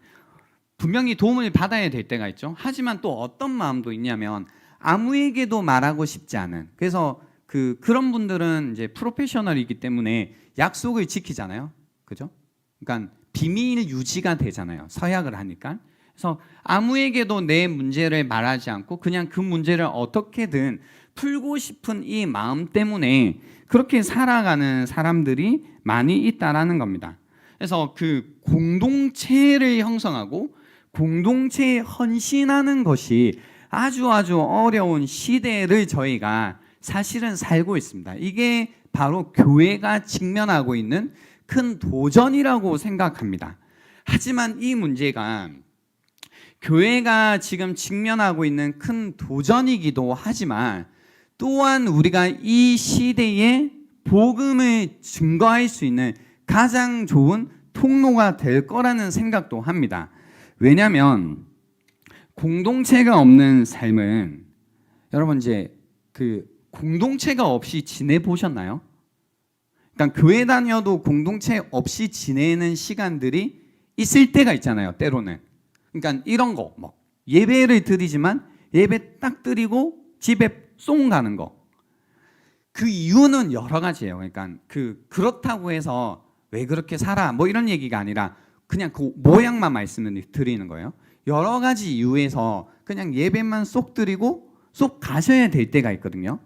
분명히 도움을 받아야 될 때가 있죠. 하지만 또 어떤 마음도 있냐면 아무에게도 말하고 싶지 않은, 그래서 그런 분들은 이제 프로페셔널이기 때문에 약속을 지키잖아요. 그죠? 그러니까 비밀 유지가 되잖아요. 서약을 하니까. 그래서 아무에게도 내 문제를 말하지 않고 그냥 그 문제를 어떻게든 풀고 싶은 이 마음 때문에 그렇게 살아가는 사람들이 많이 있다라는 겁니다. 그래서 그 공동체를 형성하고 공동체에 헌신하는 것이 아주 어려운 시대를 저희가 사실은 살고 있습니다. 이게 바로 교회가 직면하고 있는 큰 도전이라고 생각합니다. 하지만 이 문제가 교회가 지금 직면하고 있는 큰 도전이기도 하지만 또한 우리가 이 시대에 복음을 증거할 수 있는 가장 좋은 통로가 될 거라는 생각도 합니다. 왜냐하면 공동체가 없는 삶은, 여러분 이제 공동체가 없이 지내보셨나요? 그러니까 교회 다녀도 공동체 없이 지내는 시간들이 있을 때가 있잖아요. 때로는. 그러니까 이런 거, 뭐 예배를 드리지만 예배 딱 드리고 집에 쏙 가는 거. 그 이유는 여러 가지예요. 그러니까 그렇다고 해서 왜 그렇게 살아? 뭐 이런 얘기가 아니라 그냥 그 모양만 말씀을 드리는 거예요. 여러 가지 이유에서 그냥 예배만 쏙 드리고 쏙 가셔야 될 때가 있거든요.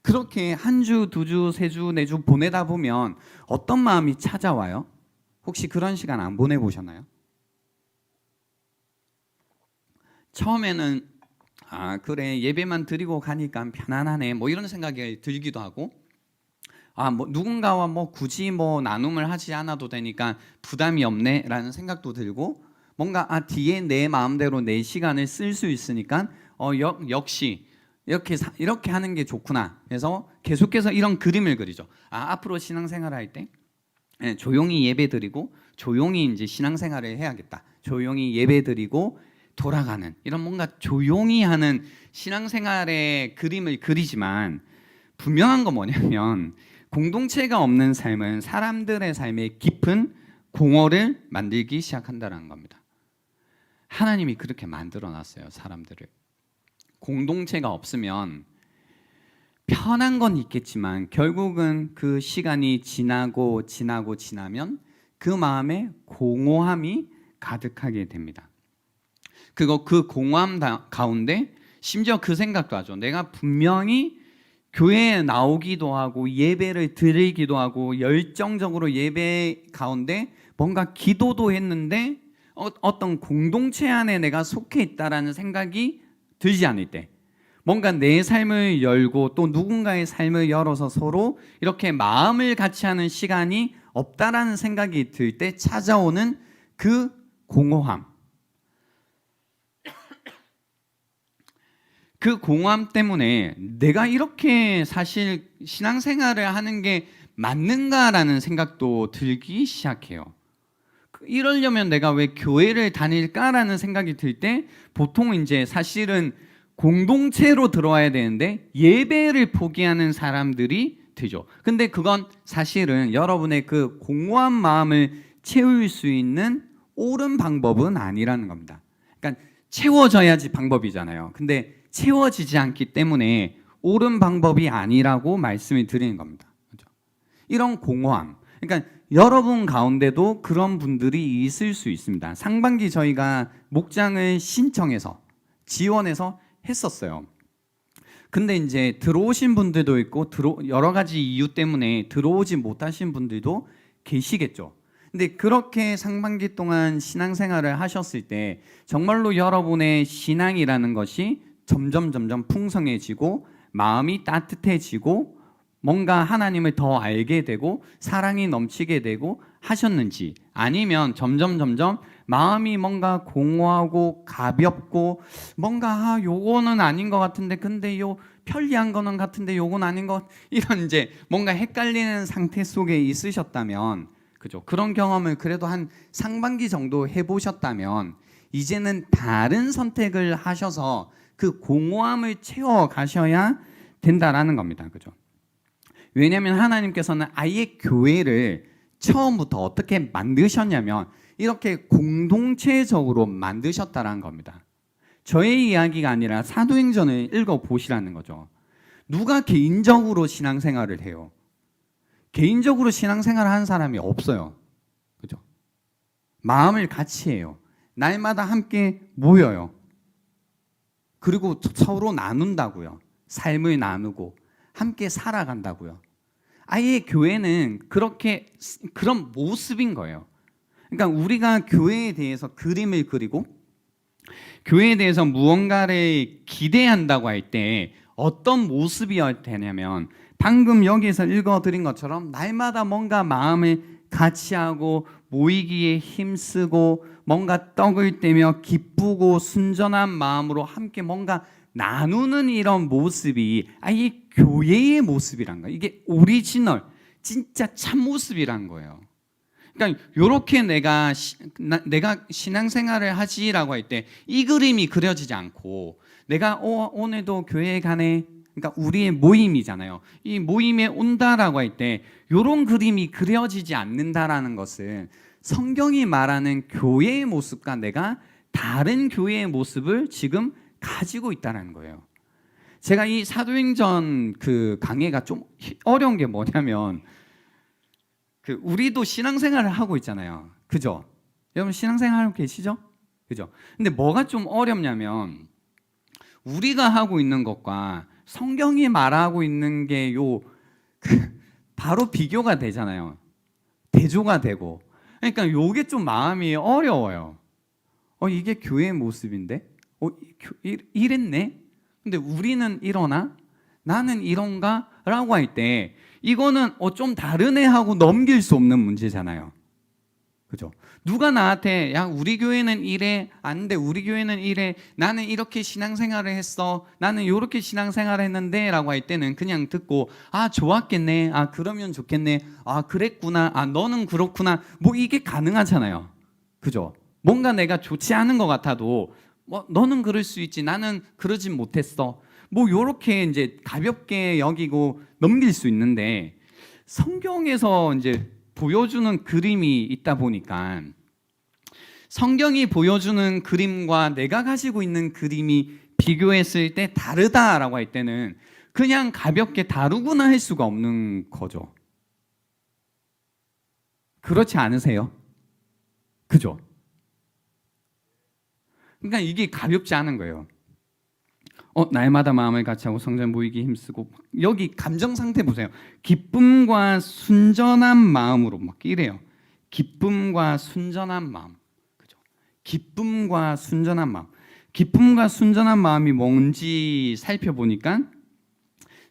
그렇게 한 주, 두 주, 세 주, 네 주 보내다 보면 어떤 마음이 찾아와요? 혹시 그런 시간 안 보내보셨나요? 처음에는 아 그래 예배만 드리고 가니까 편안하네 뭐 이런 생각이 들기도 하고 아 뭐 누군가와 뭐 굳이 뭐 나눔을 하지 않아도 되니까 부담이 없네라는 생각도 들고 뭔가 아 뒤에 내 마음대로 내 시간을 쓸 수 있으니까 역시 이렇게 하는 게 좋구나. 그래서 계속해서 이런 그림을 그리죠. 아 앞으로 신앙생활 할 때 조용히 예배드리고 조용히 이제 신앙생활을 해야겠다. 조용히 예배드리고 돌아가는 이런 뭔가 조용히 하는 신앙생활의 그림을 그리지만 분명한 건 뭐냐면 공동체가 없는 삶은 사람들의 삶에 깊은 공허를 만들기 시작한다는 겁니다. 하나님이 그렇게 만들어놨어요. 사람들을. 공동체가 없으면 편한 건 있겠지만 결국은 그 시간이 지나면 그 마음에 공허함이 가득하게 됩니다. 그 공허함 가운데 심지어 그 생각도 하죠. 내가 분명히 교회에 나오기도 하고 예배를 드리기도 하고 열정적으로 예배 가운데 뭔가 기도도 했는데 어떤 공동체 안에 내가 속해 있다라는 생각이 들지 않을 때 뭔가 내 삶을 열고 또 누군가의 삶을 열어서 서로 이렇게 마음을 같이 하는 시간이 없다라는 생각이 들 때 찾아오는 그 공허함. 그 공허함 때문에 내가 이렇게 사실 신앙생활을 하는 게 맞는가라는 생각도 들기 시작해요. 이러려면 내가 왜 교회를 다닐까라는 생각이 들 때 보통 이제 사실은 공동체로 들어와야 되는데 예배를 포기하는 사람들이 되죠. 근데 그건 사실은 여러분의 그 공허한 마음을 채울 수 있는 옳은 방법은 아니라는 겁니다. 그러니까 채워져야지 방법이잖아요. 근데 채워지지 않기 때문에 옳은 방법이 아니라고 말씀을 드리는 겁니다. 그렇죠? 이런 공허함. 그러니까 여러분 가운데도 그런 분들이 있을 수 있습니다. 상반기 저희가 목장을 신청해서 지원해서 했었어요. 근데 이제 들어오신 분들도 있고 여러 가지 이유 때문에 들어오지 못하신 분들도 계시겠죠. 근데 그렇게 상반기 동안 신앙생활을 하셨을 때 정말로 여러분의 신앙이라는 것이 점점 풍성해지고 마음이 따뜻해지고 뭔가 하나님을 더 알게 되고 사랑이 넘치게 되고 하셨는지 아니면 점점 마음이 뭔가 공허하고 가볍고 뭔가 요거는 아닌 것 같은데 근데 요 편리한 거는 같은데 요건 아닌 것 이런 이제 뭔가 헷갈리는 상태 속에 있으셨다면 그죠? 그런 경험을 그래도 한 상반기 정도 해보셨다면 이제는 다른 선택을 하셔서 그 공허함을 채워 가셔야 된다라는 겁니다. 그죠? 왜냐하면 하나님께서는 아예 교회를 처음부터 어떻게 만드셨냐면 이렇게 공동체적으로 만드셨다라는 겁니다. 저의 이야기가 아니라 사도행전을 읽어보시라는 거죠. 누가 개인적으로 신앙생활을 해요? 개인적으로 신앙생활을 하는 사람이 없어요. 그죠? 마음을 같이 해요. 날마다 함께 모여요. 그리고 서로 나눈다고요. 삶을 나누고 함께 살아간다고요. 아예 교회는 그런 모습인 거예요. 그러니까 우리가 교회에 대해서 그림을 그리고 교회에 대해서 무언가를 기대한다고 할 때 어떤 모습이어야 되냐면 방금 여기서 읽어드린 것처럼 날마다 뭔가 마음을 같이 하고 모이기에 힘쓰고 뭔가 떡을 떼며 기쁘고 순전한 마음으로 함께 뭔가 나누는 이런 모습이 아예 교회의 모습이란 거예요. 이게 오리지널 진짜 참 모습이란 거예요. 그러니까 이렇게 내가 신앙생활을 하지라고 할 때 이 그림이 그려지지 않고 내가 오늘도 교회에 가네. 그러니까 우리의 모임이잖아요. 이 모임에 온다라고 할 때 이런 그림이 그려지지 않는다라는 것은 성경이 말하는 교회의 모습과 내가 다른 교회의 모습을 지금 가지고 있다는 거예요. 제가 이 사도행전 그 강해가 좀 어려운 게 뭐냐면 우리도 신앙생활을 하고 있잖아요. 그죠? 여러분 신앙생활 하고 계시죠? 그죠? 근데 뭐가 좀 어렵냐면 우리가 하고 있는 것과 성경이 말하고 있는 게 바로 비교가 되잖아요. 대조가 되고. 그러니까 요게 좀 마음이 어려워요. 이게 교회의 모습인데? 이랬네? 근데 우리는 이러나? 나는 이런가? 라고 할 때 이거는 좀 다르네 하고 넘길 수 없는 문제잖아요. 그죠? 누가 나한테 야 우리 교회는 이래 안 돼 우리 교회는 이래 나는 이렇게 신앙생활을 했어 나는 이렇게 신앙생활을 했는데 라고 할 때는 그냥 듣고 아 좋았겠네 아 그러면 좋겠네 아 그랬구나 아 너는 그렇구나 뭐 이게 가능하잖아요. 그죠? 뭔가 내가 좋지 않은 것 같아도 너는 그럴 수 있지 나는 그러진 못했어 뭐 요렇게 이제 가볍게 여기고 넘길 수 있는데 성경에서 이제 보여주는 그림이 있다 보니까 성경이 보여주는 그림과 내가 가지고 있는 그림이 비교했을 때 다르다라고 할 때는 그냥 가볍게 다루구나 할 수가 없는 거죠. 그렇지 않으세요? 그죠? 그러니까 이게 가볍지 않은 거예요. 날마다 마음을 같이하고 성전 모이기 힘쓰고 여기 감정 상태 보세요. 기쁨과 순전한 마음으로 막 이래요. 기쁨과 순전한 마음, 그죠? 기쁨과 순전한 마음. 기쁨과 순전한 마음이 뭔지 살펴보니까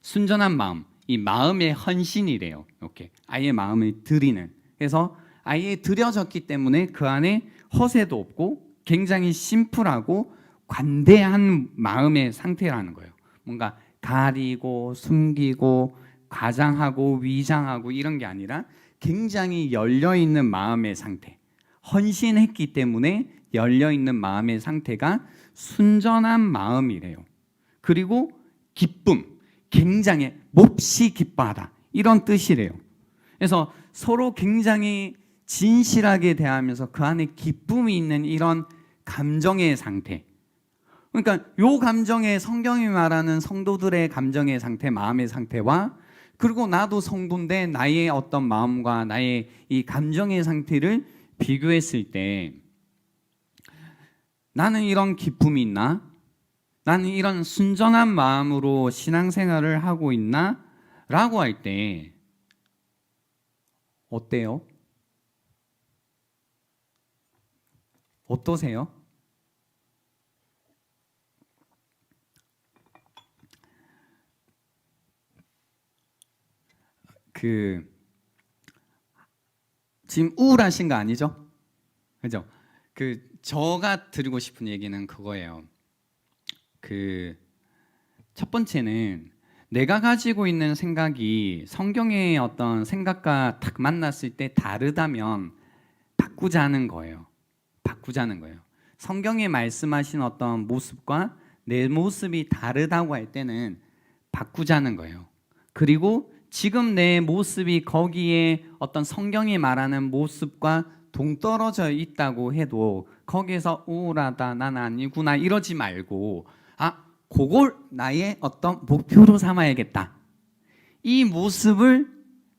순전한 마음, 이 마음의 헌신이래요. 이렇게 아예 마음을 드리는. 그래서 아예 드려졌기 때문에 그 안에 허세도 없고 굉장히 심플하고 관대한 마음의 상태라는 거예요. 뭔가 가리고 숨기고 과장하고 위장하고 이런 게 아니라 굉장히 열려있는 마음의 상태. 헌신했기 때문에 열려있는 마음의 상태가 순전한 마음이래요. 그리고 기쁨, 굉장히 몹시 기뻐하다 이런 뜻이래요. 그래서 서로 굉장히 진실하게 대하면서 그 안에 기쁨이 있는 이런 감정의 상태. 그러니까 요 감정의 성경이 말하는 성도들의 감정의 상태, 마음의 상태와 그리고 나도 성도인데 나의 어떤 마음과 나의 이 감정의 상태를 비교했을 때 나는 이런 기쁨이 있나? 나는 이런 순전한 마음으로 신앙생활을 하고 있나? 라고 할 때 어때요? 어떠세요? 지금 우울하신 거 아니죠? 그죠? 저가 드리고 싶은 얘기는 그거예요. 첫 번째는 내가 가지고 있는 생각이 성경의 어떤 생각과 딱 만났을 때 다르다면 바꾸자는 거예요. 바꾸자는 거예요. 성경에 말씀하신 어떤 모습과 내 모습이 다르다고 할 때는 바꾸자는 거예요. 그리고 지금 내 모습이 거기에 어떤 성경이 말하는 모습과 동떨어져 있다고 해도 거기에서 우울하다, 난 아니구나 이러지 말고 그걸 나의 어떤 목표로 삼아야겠다. 이 모습을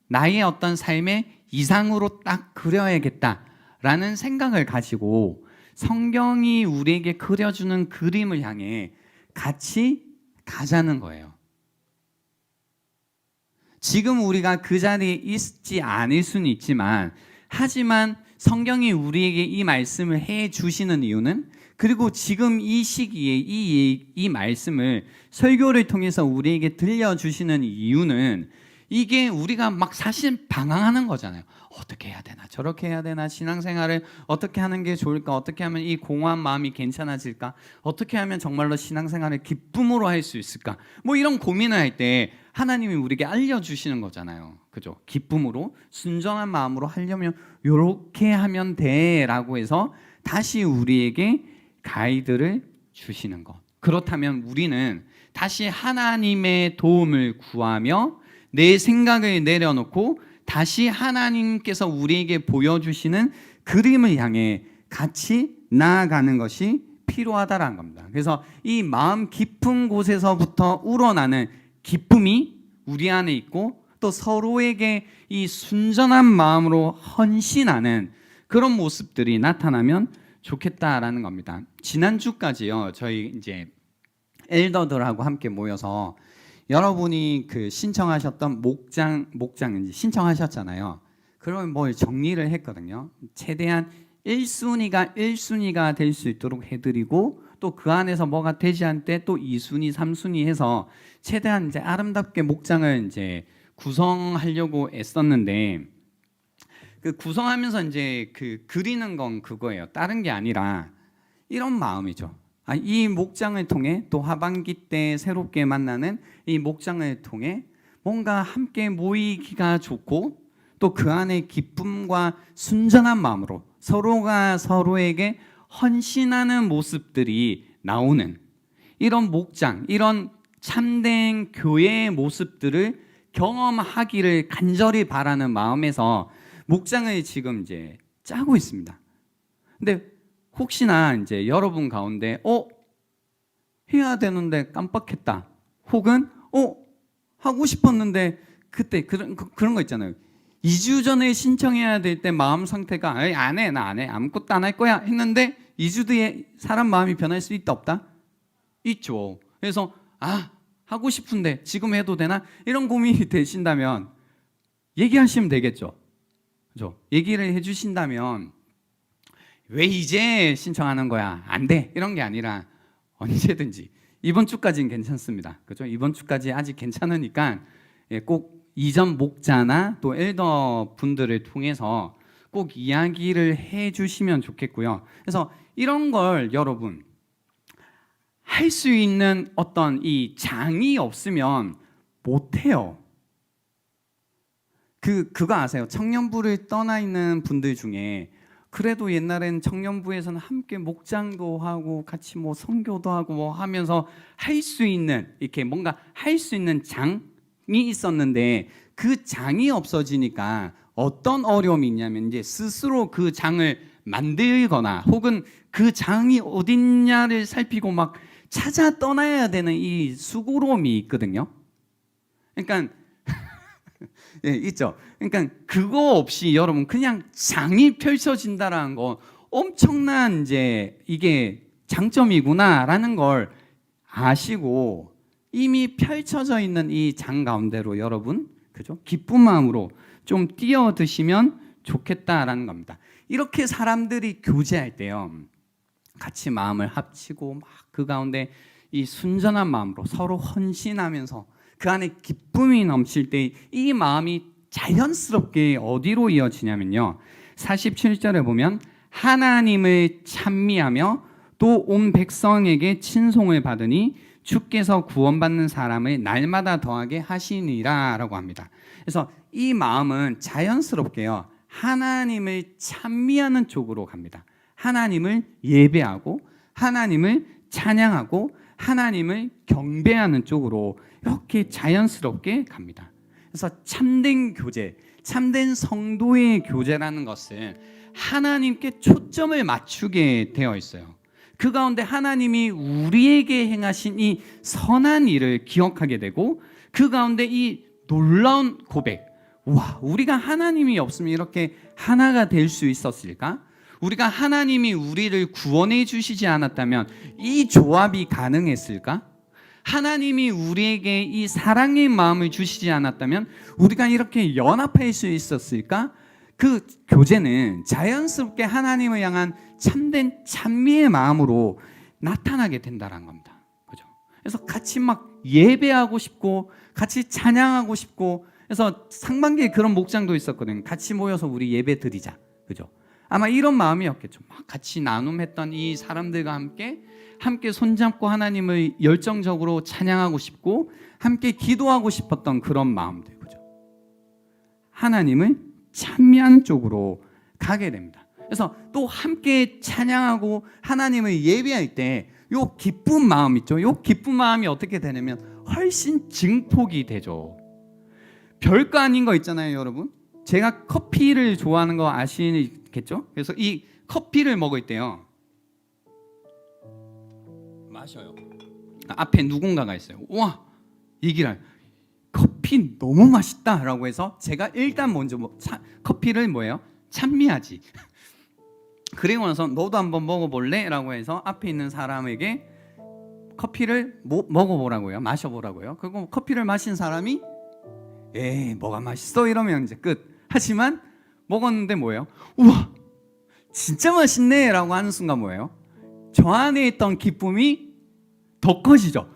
나의 어떤 삶의 이상으로 딱 그려야겠다라는 생각을 가지고 성경이 우리에게 그려주는 그림을 향해 같이 가자는 거예요. 지금 우리가 그 자리에 있지 않을 수는 있지만 하지만 성경이 우리에게 이 말씀을 해 주시는 이유는 그리고 지금 이 시기에 이 말씀을 설교를 통해서 우리에게 들려주시는 이유는 이게 우리가 막 사실 방황하는 거잖아요. 어떻게 해야 되나 저렇게 해야 되나 신앙생활을 어떻게 하는 게 좋을까 어떻게 하면 이 공허한 마음이 괜찮아질까 어떻게 하면 정말로 신앙생활을 기쁨으로 할 수 있을까 뭐 이런 고민을 할 때 하나님이 우리에게 알려주시는 거잖아요. 그죠? 기쁨으로 순전한 마음으로 하려면 이렇게 하면 돼 라고 해서 다시 우리에게 가이드를 주시는 것. 그렇다면 우리는 다시 하나님의 도움을 구하며 내 생각을 내려놓고 다시 하나님께서 우리에게 보여주시는 그림을 향해 같이 나아가는 것이 필요하다라는 겁니다. 그래서 이 마음 깊은 곳에서부터 우러나는 기쁨이 우리 안에 있고 또 서로에게 이 순전한 마음으로 헌신하는 그런 모습들이 나타나면 좋겠다라는 겁니다. 지난주까지요. 저희 이제 엘더들하고 함께 모여서 여러분이 그 신청하셨던 목장 이제 신청하셨잖아요. 그러면 뭘 정리를 했거든요. 최대한 1순위가 될 수 있도록 해드리고 또 그 안에서 뭐가 되지 않을 때 또 2순위, 3순위 해서 최대한 이제 아름답게 목장을 이제 구성하려고 애썼는데 그 구성하면서 이제 그 그리는 건 그거예요. 다른 게 아니라 이런 마음이죠. 이 목장을 통해 또 하반기 때 새롭게 만나는 이 목장을 통해 뭔가 함께 모이기가 좋고 또 그 안에 기쁨과 순전한 마음으로 서로가 서로에게 헌신하는 모습들이 나오는 이런 목장, 이런 참된 교회의 모습들을 경험하기를 간절히 바라는 마음에서 목장을 지금 이제 짜고 있습니다. 근데 혹시나 이제 여러분 가운데 해야 되는데 깜빡했다. 혹은 하고 싶었는데 그때 그런 거 있잖아요. 2주 전에 신청해야 될 때 마음 상태가 안 해, 나 안 해, 아무것도 안 할 거야 했는데 2주 뒤에 사람 마음이 변할 수 있다 없다? 있죠. 그래서 하고 싶은데 지금 해도 되나? 이런 고민이 되신다면 얘기하시면 되겠죠. 그죠? 얘기를 해주신다면 왜 이제 신청하는 거야? 안 돼. 이런 게 아니라 언제든지 이번 주까지는 괜찮습니다. 그죠? 이번 주까지 아직 괜찮으니까 꼭 이전 목자나 또 엘더 분들을 통해서 꼭 이야기를 해주시면 좋겠고요. 그래서 이런 걸 여러분 할 수 있는 어떤 이 장이 없으면 못해요. 그거 아세요? 청년부를 떠나 있는 분들 중에 그래도 옛날엔 청년부에서는 함께 목장도 하고 같이 뭐 선교도 하고 뭐 하면서 할 수 있는 이렇게 뭔가 할 수 있는 장이 있었는데 그 장이 없어지니까 어떤 어려움이 있냐면 이제 스스로 그 장을 만들거나 혹은 그 장이 어딨냐를 살피고 막 찾아 떠나야 되는 이 수고로움이 있거든요. 그러니까 있죠. 그러니까 그거 없이 여러분 그냥 장이 펼쳐진다라는 거 엄청난 이제 이게 장점이구나라는 걸 아시고 이미 펼쳐져 있는 이 장 가운데로 여러분 그죠? 기쁜 마음으로 좀 뛰어드시면 좋겠다라는 겁니다. 이렇게 사람들이 교제할 때요. 같이 마음을 합치고 막 그 가운데 이 순전한 마음으로 서로 헌신하면서 그 안에 기쁨이 넘칠 때 이 마음이 자연스럽게 어디로 이어지냐면요. 47절에 보면 하나님을 찬미하며 또 온 백성에게 친송을 받으니 주께서 구원받는 사람을 날마다 더하게 하시니라 라고 합니다. 그래서 이 마음은 자연스럽게요. 하나님을 찬미하는 쪽으로 갑니다. 하나님을 예배하고 하나님을 찬양하고 하나님을 경배하는 쪽으로 이렇게 자연스럽게 갑니다. 그래서 참된 교제, 참된 성도의 교제라는 것은 하나님께 초점을 맞추게 되어 있어요. 그 가운데 하나님이 우리에게 행하신 이 선한 일을 기억하게 되고 그 가운데 이 놀라운 고백, 와, 우리가 하나님이 없으면 이렇게 하나가 될 수 있었을까? 우리가 하나님이 우리를 구원해 주시지 않았다면 이 조합이 가능했을까? 하나님이 우리에게 이 사랑의 마음을 주시지 않았다면 우리가 이렇게 연합할 수 있었을까? 그 교제는 자연스럽게 하나님을 향한 참된 찬미의 마음으로 나타나게 된다는 겁니다. 그죠? 그래서 같이 막 예배하고 싶고 같이 찬양하고 싶고 그래서 상반기에 그런 목장도 있었거든요. 같이 모여서 우리 예배 드리자. 그죠? 아마 이런 마음이었겠죠. 막 같이 나눔했던 이 사람들과 함께 손잡고 하나님을 열정적으로 찬양하고 싶고 함께 기도하고 싶었던 그런 마음들. 그죠? 하나님을 찬미하는 쪽으로 가게 됩니다. 그래서 또 함께 찬양하고 하나님을 예배할 때 요 기쁜 마음 있죠. 요 기쁜 마음이 어떻게 되냐면 훨씬 증폭이 되죠. 별거 아닌 거 있잖아요, 여러분. 제가 커피를 좋아하는 거 아시겠죠? 그래서 이 커피를 먹을 때요. 마셔요. 앞에 누군가가 있어요. 와, 얘기를 커피 너무 맛있다라고 해서 제가 일단 먼저 커피를 뭐예요? 찬미하지. 그리고 나서 너도 한번 먹어볼래? 라고 해서 앞에 있는 사람에게 커피를 먹어보라고요. 마셔보라고요. 그리고 커피를 마신 사람이 에이 뭐가 맛있어? 이러면 이제 끝. 하지만 먹었는데 뭐예요? 우와 진짜 맛있네 라고 하는 순간 뭐예요? 저 안에 있던 기쁨이 더 커지죠.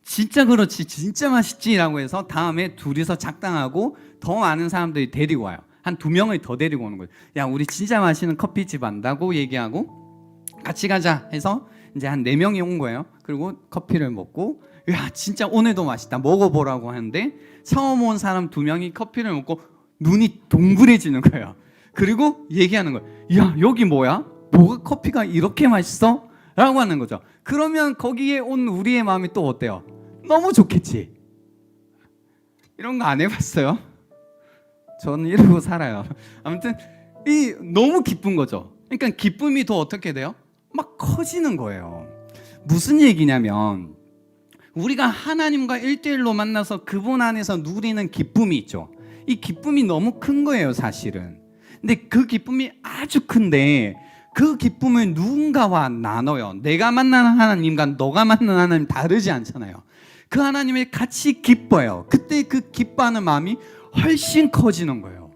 진짜 그렇지 진짜 맛있지 라고 해서 다음에 둘이서 작당하고 더 많은 사람들이 데리고 와요. 한 2명을 더 데리고 오는 거예요. 야 우리 진짜 맛있는 커피집 한다고 얘기하고 같이 가자 해서 이제 한 4명이 온 거예요. 그리고 커피를 먹고 야 진짜 오늘도 맛있다 먹어보라고 하는데 처음 온 사람 2명이 커피를 먹고 눈이 동그래지는 거예요. 그리고 얘기하는 거예요. 야 여기 뭐야? 뭐가 커피가 이렇게 맛있어? 라고 하는 거죠. 그러면 거기에 온 우리의 마음이 또 어때요? 너무 좋겠지. 이런 거 안 해봤어요? 저는 이러고 살아요. 아무튼 이 너무 기쁜 거죠. 그러니까 기쁨이 더 어떻게 돼요? 막 커지는 거예요. 무슨 얘기냐면 우리가 하나님과 1대1로 만나서 그분 안에서 누리는 기쁨이 있죠. 이 기쁨이 너무 큰 거예요 사실은. 근데 그 기쁨이 아주 큰데 그 기쁨을 누군가와 나눠요. 내가 만나는 하나님과 너가 만나는 하나님 다르지 않잖아요. 그 하나님을 같이 기뻐요. 그때 그 기뻐하는 마음이 훨씬 커지는 거예요.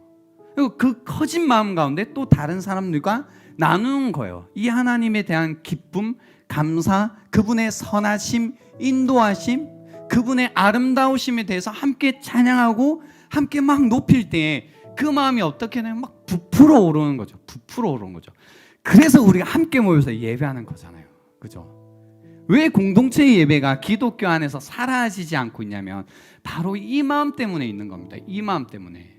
그리고 그 커진 마음 가운데 또 다른 사람들과 나누는 거예요. 이 하나님에 대한 기쁨, 감사, 그분의 선하심, 인도하심, 그분의 아름다우심에 대해서 함께 찬양하고 함께 막 높일 때 그 마음이 어떻게 되면 막 부풀어 오르는 거죠. 부풀어 오르는 거죠. 그래서 우리가 함께 모여서 예배하는 거잖아요. 그죠? 왜 공동체 예배가 기독교 안에서 사라지지 않고 있냐면 바로 이 마음 때문에 있는 겁니다. 이 마음 때문에.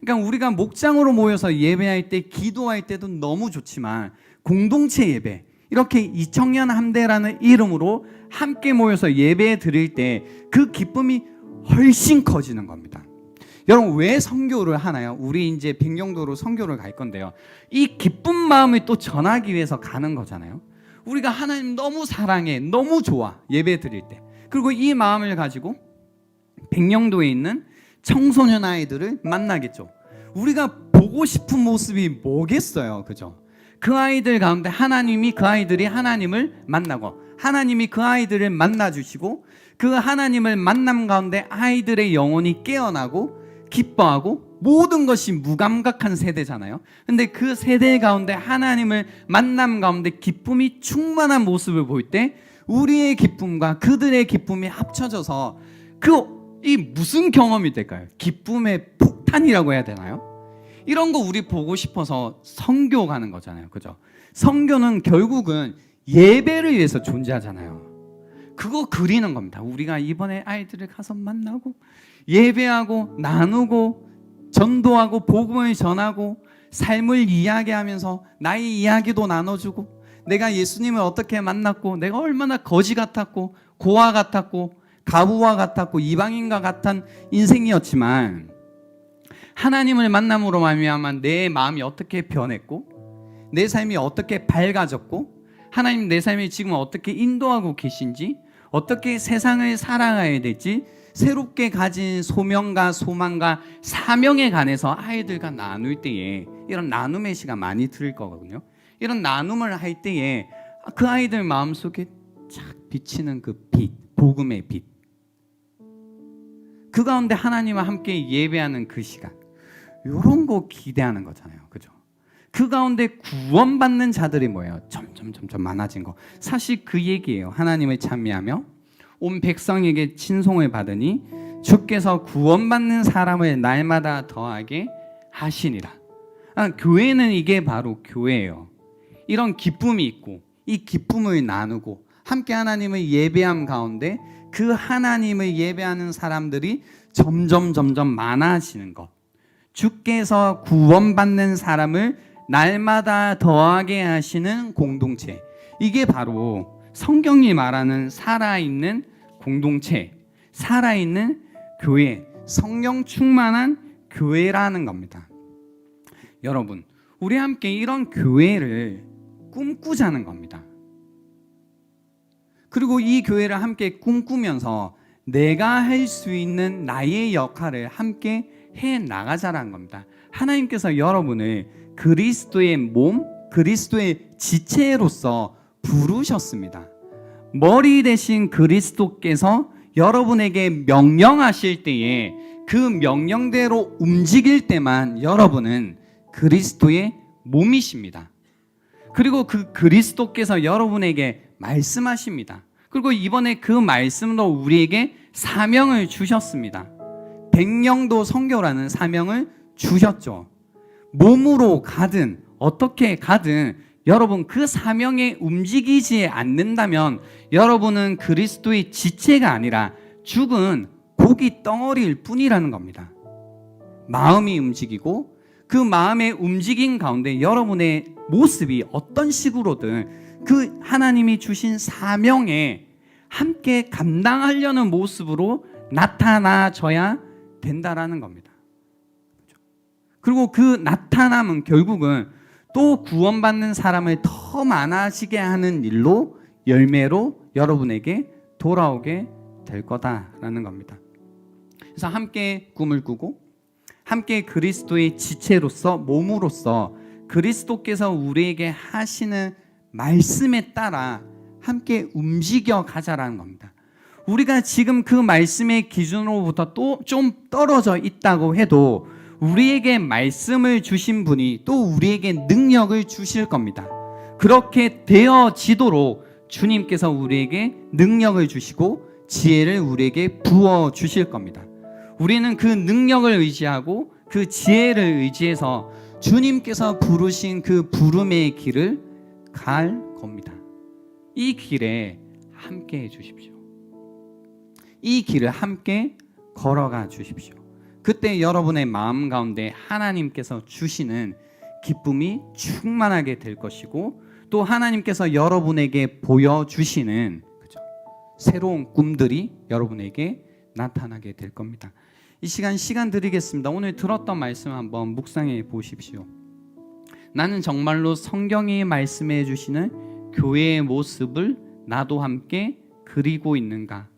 그러니까 우리가 목장으로 모여서 예배할 때 기도할 때도 너무 좋지만 공동체 예배 이렇게 이청년 함대라는 이름으로 함께 모여서 예배 드릴 때 그 기쁨이 훨씬 커지는 겁니다. 여러분 왜 선교를 하나요? 우리 이제 백령도로 선교를 갈 건데요. 이 기쁜 마음을 또 전하기 위해서 가는 거잖아요. 우리가 하나님 너무 사랑해, 너무 좋아 예배 드릴 때. 그리고 이 마음을 가지고 백령도에 있는 청소년 아이들을 만나겠죠. 우리가 보고 싶은 모습이 뭐겠어요, 그죠? 그 아이들 가운데 하나님이 그 아이들이 하나님을 만나고 하나님이 그 아이들을 만나주시고 그 하나님을 만남 가운데 아이들의 영혼이 깨어나고 기뻐하고 모든 것이 무감각한 세대잖아요. 근데 그 세대 가운데 하나님을 만남 가운데 기쁨이 충만한 모습을 볼 때 우리의 기쁨과 그들의 기쁨이 합쳐져서 이 무슨 경험이 될까요? 기쁨의 폭탄이라고 해야 되나요? 이런 거 우리 보고 싶어서 선교 가는 거잖아요. 그죠? 선교는 결국은 예배를 위해서 존재하잖아요. 그거 그리는 겁니다. 우리가 이번에 아이들을 가서 만나고 예배하고 나누고 전도하고 복음을 전하고 삶을 이야기하면서 나의 이야기도 나눠주고 내가 예수님을 어떻게 만났고 내가 얼마나 거지 같았고 고아 같았고 가부와 같았고 이방인과 같은 인생이었지만 하나님을 만남으로 말미암아 내 마음이 어떻게 변했고 내 삶이 어떻게 밝아졌고 하나님 내 삶이 지금 어떻게 인도하고 계신지 어떻게 세상을 살아가야 될지 새롭게 가진 소명과 소망과 사명에 관해서 아이들과 나눌 때에 이런 나눔의 시간 많이 들을 거거든요. 이런 나눔을 할 때에 그 아이들 마음속에 착 비치는 그 빛, 복음의 빛, 그 가운데 하나님과 함께 예배하는 그 시간, 이런 거 기대하는 거잖아요. 그죠? 그 가운데 구원받는 자들이 뭐예요? 점점 많아진 거. 사실 그 얘기예요. 하나님을 찬미하며 온 백성에게 친송을 받으니 주께서 구원받는 사람을 날마다 더하게 하시니라. 교회는 이게 바로 교회예요. 이런 기쁨이 있고 이 기쁨을 나누고 함께 하나님을 예배함 가운데 그 하나님을 예배하는 사람들이 점점 많아지는 것. 주께서 구원받는 사람을 날마다 더하게 하시는 공동체. 이게 바로 성경이 말하는 살아있는 공동체, 살아있는 교회, 성령 충만한 교회라는 겁니다. 여러분, 우리 함께 이런 교회를 꿈꾸자는 겁니다. 그리고 이 교회를 함께 꿈꾸면서 내가 할 수 있는 나의 역할을 함께 해 나가자라는 겁니다. 하나님께서 여러분을 그리스도의 몸, 그리스도의 지체로서 부르셨습니다. 머리 대신 그리스도께서 여러분에게 명령하실 때에 그 명령대로 움직일 때만 여러분은 그리스도의 몸이십니다. 그리고 그 그리스도께서 여러분에게 말씀하십니다. 그리고 이번에 그 말씀으로 우리에게 사명을 주셨습니다. 백령도 선교라는 사명을 주셨죠. 몸으로 가든 어떻게 가든 여러분 그 사명에 움직이지 않는다면 여러분은 그리스도의 지체가 아니라 죽은 고기 덩어리일 뿐이라는 겁니다. 마음이 움직이고 그 마음의 움직임 가운데 여러분의 모습이 어떤 식으로든 그 하나님이 주신 사명에 함께 감당하려는 모습으로 나타나져야 된다라는 겁니다. 그리고 그 나타남은 결국은 또 구원받는 사람을 더 많아지게 하는 일로 열매로 여러분에게 돌아오게 될 거다라는 겁니다. 그래서 함께 꿈을 꾸고 함께 그리스도의 지체로서 몸으로서 그리스도께서 우리에게 하시는 말씀에 따라 함께 움직여 가자라는 겁니다. 우리가 지금 그 말씀의 기준으로부터 또 좀 떨어져 있다고 해도 우리에게 말씀을 주신 분이 또 우리에게 능력을 주실 겁니다. 그렇게 되어지도록 주님께서 우리에게 능력을 주시고 지혜를 우리에게 부어 주실 겁니다. 우리는 그 능력을 의지하고 그 지혜를 의지해서 주님께서 부르신 그 부름의 길을 갈 겁니다. 이 길에 함께 해 주십시오. 이 길을 함께 걸어가 주십시오. 그때 여러분의 마음 가운데 하나님께서 주시는 기쁨이 충만하게 될 것이고 또 하나님께서 여러분에게 보여주시는 새로운 꿈들이 여러분에게 나타나게 될 겁니다. 이 시간 드리겠습니다. 오늘 들었던 말씀 한번 묵상해 보십시오. 나는 정말로 성경이 말씀해 주시는 교회의 모습을 나도 함께 그리고 있는가?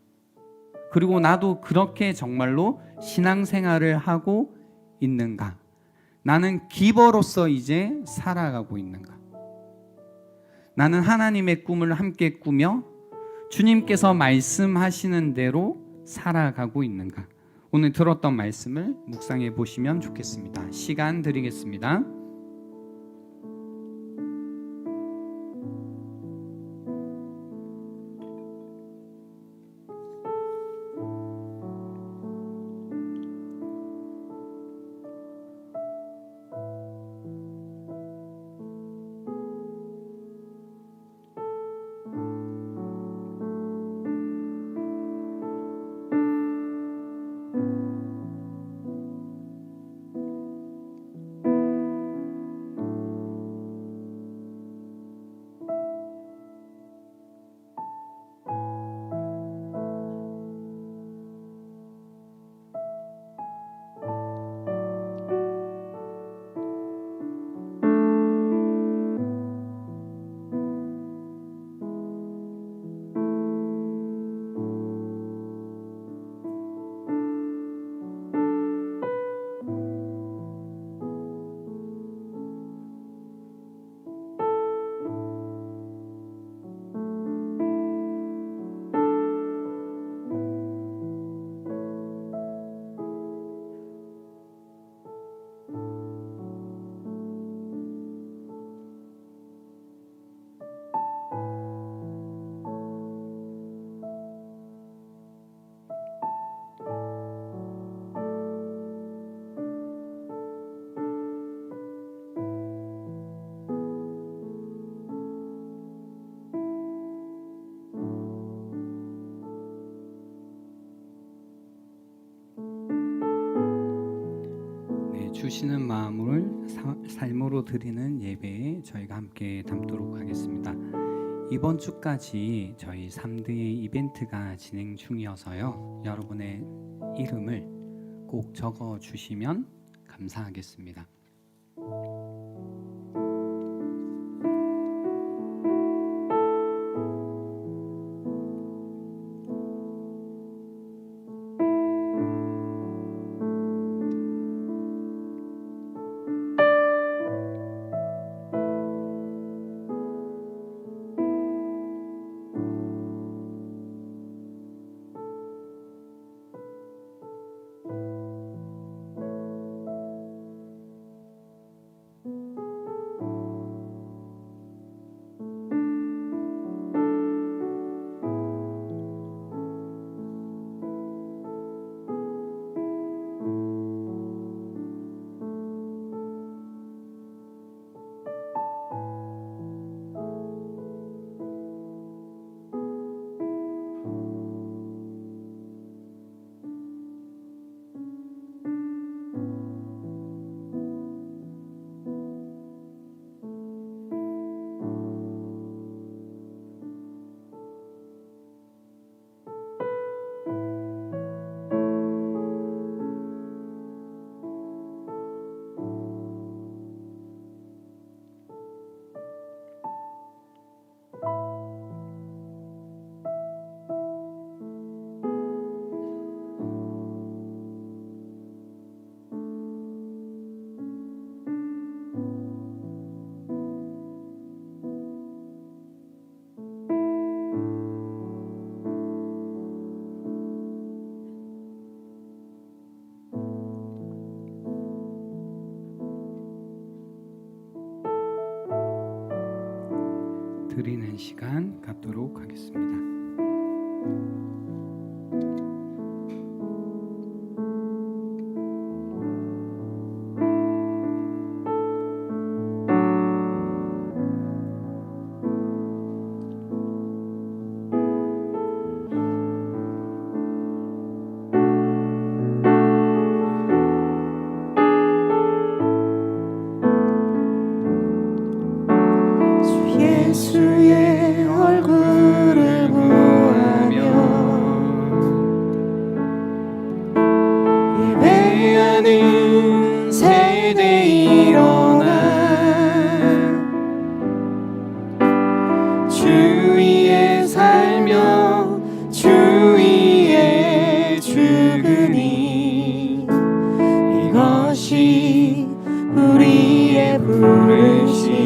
그리고 나도 그렇게 정말로 신앙생활을 하고 있는가? 나는 기버로서 이제 살아가고 있는가? 나는 하나님의 꿈을 함께 꾸며 주님께서 말씀하시는 대로 살아가고 있는가? 오늘 들었던 말씀을 묵상해 보시면 좋겠습니다. 시간 드리겠습니다. 주시는 마음을 삶으로 드리는 예배에 저희가 함께 담도록 하겠습니다. 이번 주까지 저희 3대의 이벤트가 진행 중이어서요. 여러분의 이름을 꼭 적어 주시면 감사하겠습니다. 드리는 시간 갖도록 하겠습니다. 예수의 얼굴을 구하며 예배하는 세대 일어나 주 위에 살며 주 위에 죽으니 이것이 우리의 부르심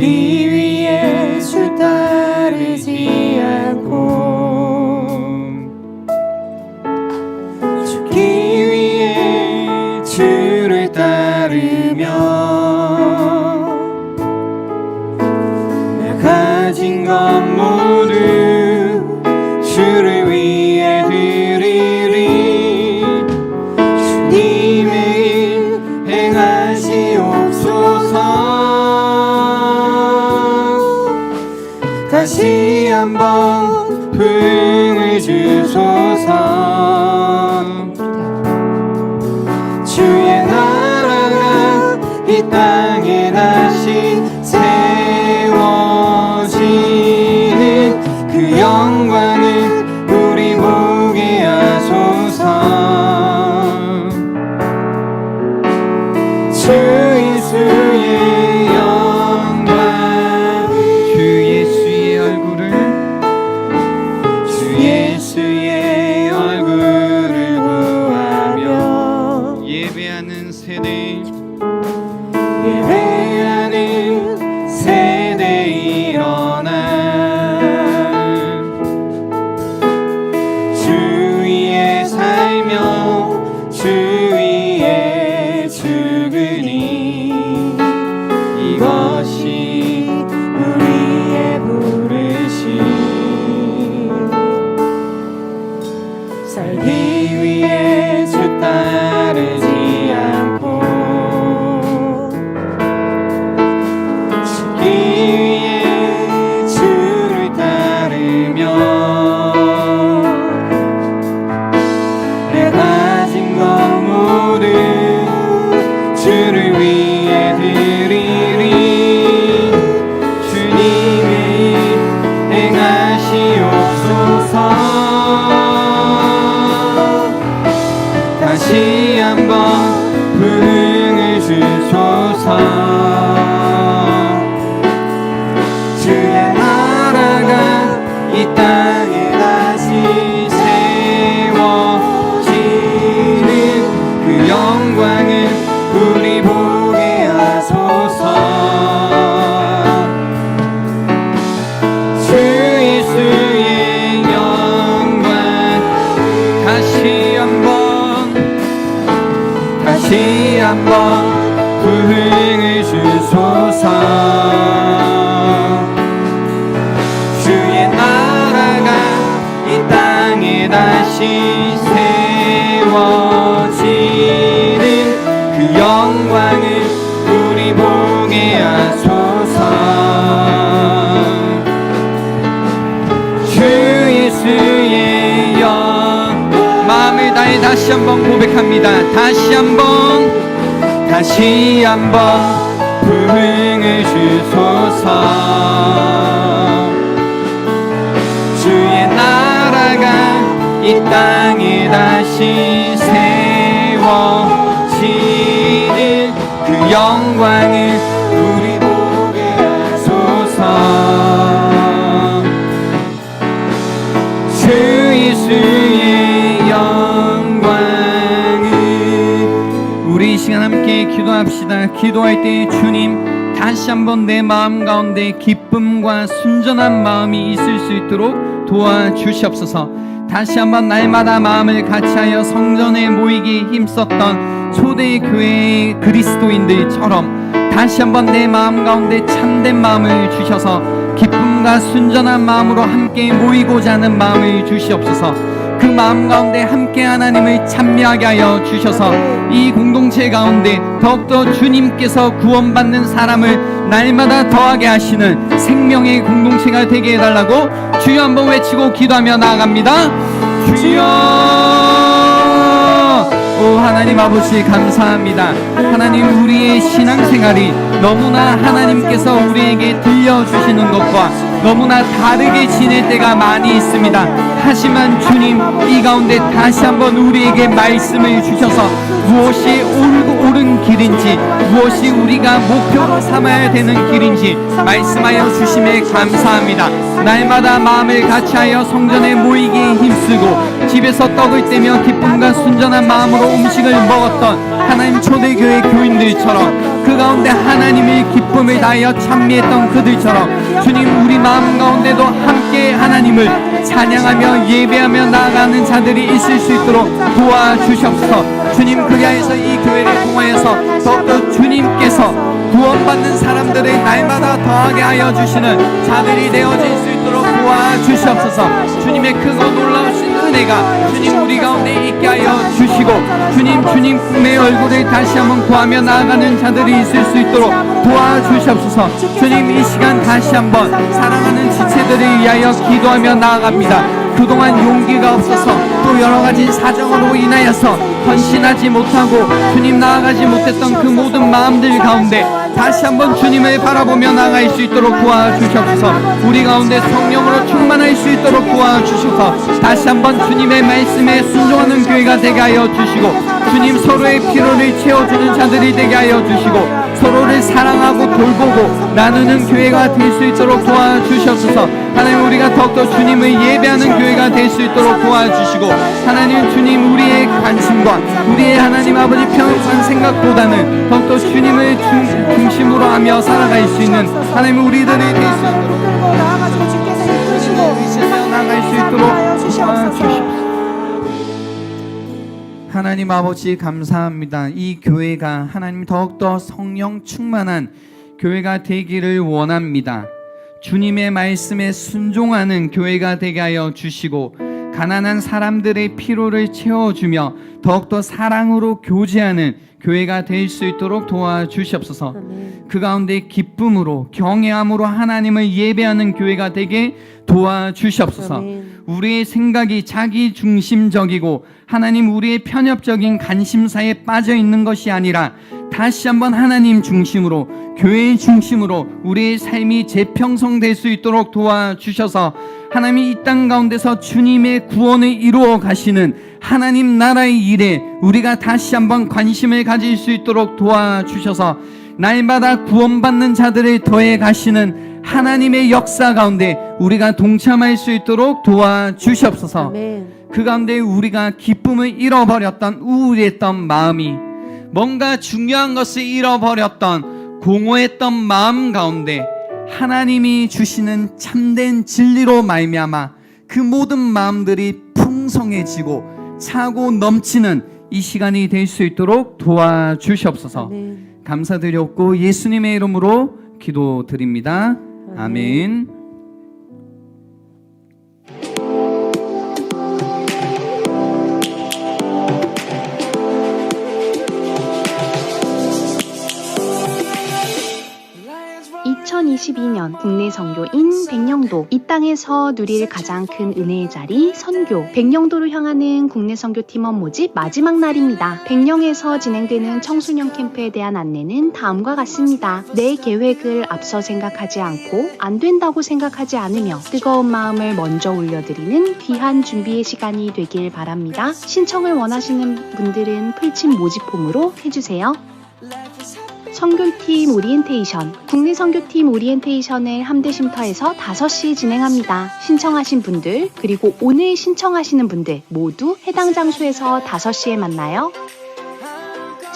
이 위에 주 따르지 않고 죽기 위해 주를 따르며 내 가진 것 모두 주를 위해 드리리 주님의 일 행하시옵소서 다시 한번 부흥을 주소서 주의 나라가 이 땅에 다시 세워지는 그 영광을 우리 보게 하소서 주 예수의 영광 주 예수의 얼굴을 구하며 예배하는 세대 일어나 주 위에 살며 주 위에 죽으니 이것이 우리의 부르심 살기 위해 주 따르지 않고 죽기 위해 주를 따르며 내 가진 것 모두 주를 위해 드리리 주님의 일 행하시옵소서 다시 한번 부흥을 주소서 주의 나라가 이 땅에 다시 세워지는 그 영광을 우리 보게 하소서 주 예수의 영광 다시 한번 부흥을 주소서 주의 나라가 이 땅에 다시 세워지는 그 영광을 우리 보게 하소서 주 예수의 마음을 다해 다시 한번 고백합니다. 다시 한번 부흥을 주소서 주의 나라가 이 땅에 다시 세워지는 그 영광을 우리 보게 하소서 주 예수의 영광을 우리 이 시간 함께 기도합시다. 기도할 때 주님 다시 한번 내 마음 가운데 기쁨과 순전한 마음이 있을 수 있도록 도와주시옵소서. 다시 한번 날마다 마음을 같이하여 성전에 모이기에 힘썼던 초대교회의 그리스도인들처럼 다시 한번 내 마음 가운데 참된 마음을 주셔서 기쁨과 순전한 마음으로 함께 모이고자 하는 마음을 주시옵소서. 그 마음 가운데 함께 하나님을 찬미하게 하여 주셔서 이 공동체 가운데 더욱더 주님께서 구원받는 사람을 날마다 더하게 하시는 생명의 공동체가 되게 해달라고 주여 한번 외치고 기도하며 나아갑니다. 주여! 오 하나님 아버지 감사합니다. 하나님 우리의 신앙생활이 너무나 하나님께서 우리에게 들려주시는 것과 너무나 다르게 지낼 때가 많이 있습니다. 하지만 주님 이 가운데 다시 한번 우리에게 말씀을 주셔서 무엇이 옳은 길인지 무엇이 우리가 목표로 삼아야 되는 길인지 말씀하여 주심에 감사합니다. 날마다 마음을 같이하여 성전에 모이기에 힘쓰고 집에서 떡을 떼며 기쁨과 순전한 마음으로 음식을 먹었던 하나님 초대교회 교인들처럼 그 가운데 하나님의 기쁨을 다하여 찬미했던 그들처럼 주님 우리 마음 가운데도 함께 하나님을 찬양하며 예배하며 나아가는 자들이 있을 수 있도록 도와주시옵소서. 주님 그 자리에서 이 교회를 통하여서 더욱더 주님께서 구원받는 사람들을 날마다 더하게 하여 주시는 자들이 되어질 수 있도록 도와주시옵소서. 주님의 크고 놀라우신 은혜가 주님 우리 가운데 있게 하여 주시고 주님의 얼굴을 다시 한번 구하며 나아가는 자들이 있을 수 있도록 도와주시옵소서. 주님 이 시간 다시 한번 사랑하는 지체들을 위하여 기도하며 나아갑니다. 그동안 용기가 없어서 또 여러가지 사정으로 인하여서 헌신하지 못하고 주님 나아가지 못했던 그 모든 마음들 가운데 다시 한번 주님을 바라보며 나아갈 수 있도록 도와주시옵소서. 우리 가운데 성령으로 충만할 수 있도록 도와주시옵소서. 다시 한번 주님의 말씀에 순종하는 교회가 되게 하여 주시고 주님 서로의 필요를 채워주는 자들이 되게 하여 주시고 서로를 사랑하고 돌보고 나누는 교회가 될 수 있도록 도와주시옵소서. 하나님 우리가 더욱더 주님을 예배하는 교회가 될 수 있도록 도와주시고 하나님 주님 우리의 관심과 우리의 하나님 아버지 평안한 생각보다는 더욱더 주님을 중심으로 하며 살아갈 수 있는 하나님 우리들이 될 수 있도록 나아갈 수 있도록 도와주시옵소서. 하나님 아버지 감사합니다. 이 교회가 하나님 더욱더 성령 충만한 교회가 되기를 원합니다. 주님의 말씀에 순종하는 교회가 되게 하여 주시고 가난한 사람들의 필요를 채워주며 더욱더 사랑으로 교제하는 교회가 될 수 있도록 도와주시옵소서. 그 가운데 기쁨으로 경외함으로 하나님을 예배하는 교회가 되게 도와주시옵소서. 우리의 생각이 자기 중심적이고 하나님 우리의 편협적인 관심사에 빠져 있는 것이 아니라 다시 한번 하나님 중심으로 교회 중심으로 우리의 삶이 재평성될 수 있도록 도와주셔서 하나님이 이 땅 가운데서 주님의 구원을 이루어 가시는 하나님 나라의 일에 우리가 다시 한번 관심을 가질 수 있도록 도와주셔서 날마다 구원받는 자들을 더해 가시는 하나님의 역사 가운데 우리가 동참할 수 있도록 도와주시옵소서. 아멘. 그 가운데 우리가 기쁨을 잃어버렸던 우울했던 마음이 뭔가 중요한 것을 잃어버렸던 공허했던 마음 가운데 하나님이 주시는 참된 진리로 말미암아 그 모든 마음들이 풍성해지고 차고 넘치는 이 시간이 될 수 있도록 도와주시옵소서. 아멘. 감사드렸고 예수님의 이름으로 기도드립니다. 아멘. 2022년 국내 선교인 백령도, 이 땅에서 누릴 가장 큰 은혜의 자리 선교. 백령도로 향하는 국내 선교 팀원 모집 마지막 날입니다. 백령에서 진행되는 청소년 캠프에 대한 안내는 다음과 같습니다. 내 계획을 앞서 생각하지 않고 안 된다고 생각하지 않으며 뜨거운 마음을 먼저 올려드리는 귀한 준비의 시간이 되길 바랍니다. 신청을 원하시는 분들은 풀친 모집폼으로 해주세요. 선교팀 오리엔테이션. 국내 선교팀 오리엔테이션을 함대쉼터에서 5시에 진행합니다. 신청하신 분들 그리고 오늘 신청하시는 분들 모두 해당 장소에서 5시에 만나요.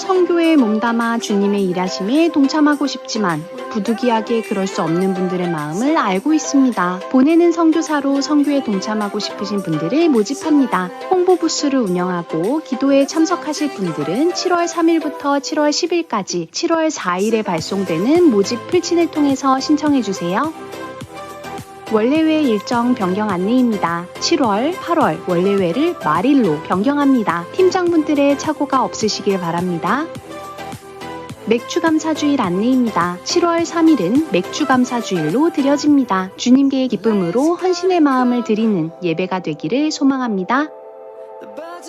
선교에 몸담아 주님의 일하심에 동참하고 싶지만 부득이하게 그럴 수 없는 분들의 마음을 알고 있습니다. 보내는 선교사로 선교에 동참하고 싶으신 분들을 모집합니다. 홍보 부스를 운영하고 기도에 참석하실 분들은 7월 3일부터 7월 10일까지 7월 4일에 발송되는 모집 풀친을 통해서 신청해 주세요. 원래회 일정 변경 안내입니다. 7월, 8월 원래회를 말일로 변경합니다. 팀장분들의 착오가 없으시길 바랍니다. 맥주감사주일 안내입니다. 7월 3일은 맥주감사주일로 드려집니다. 주님께 기쁨으로 헌신의 마음을 드리는 예배가 되기를 소망합니다.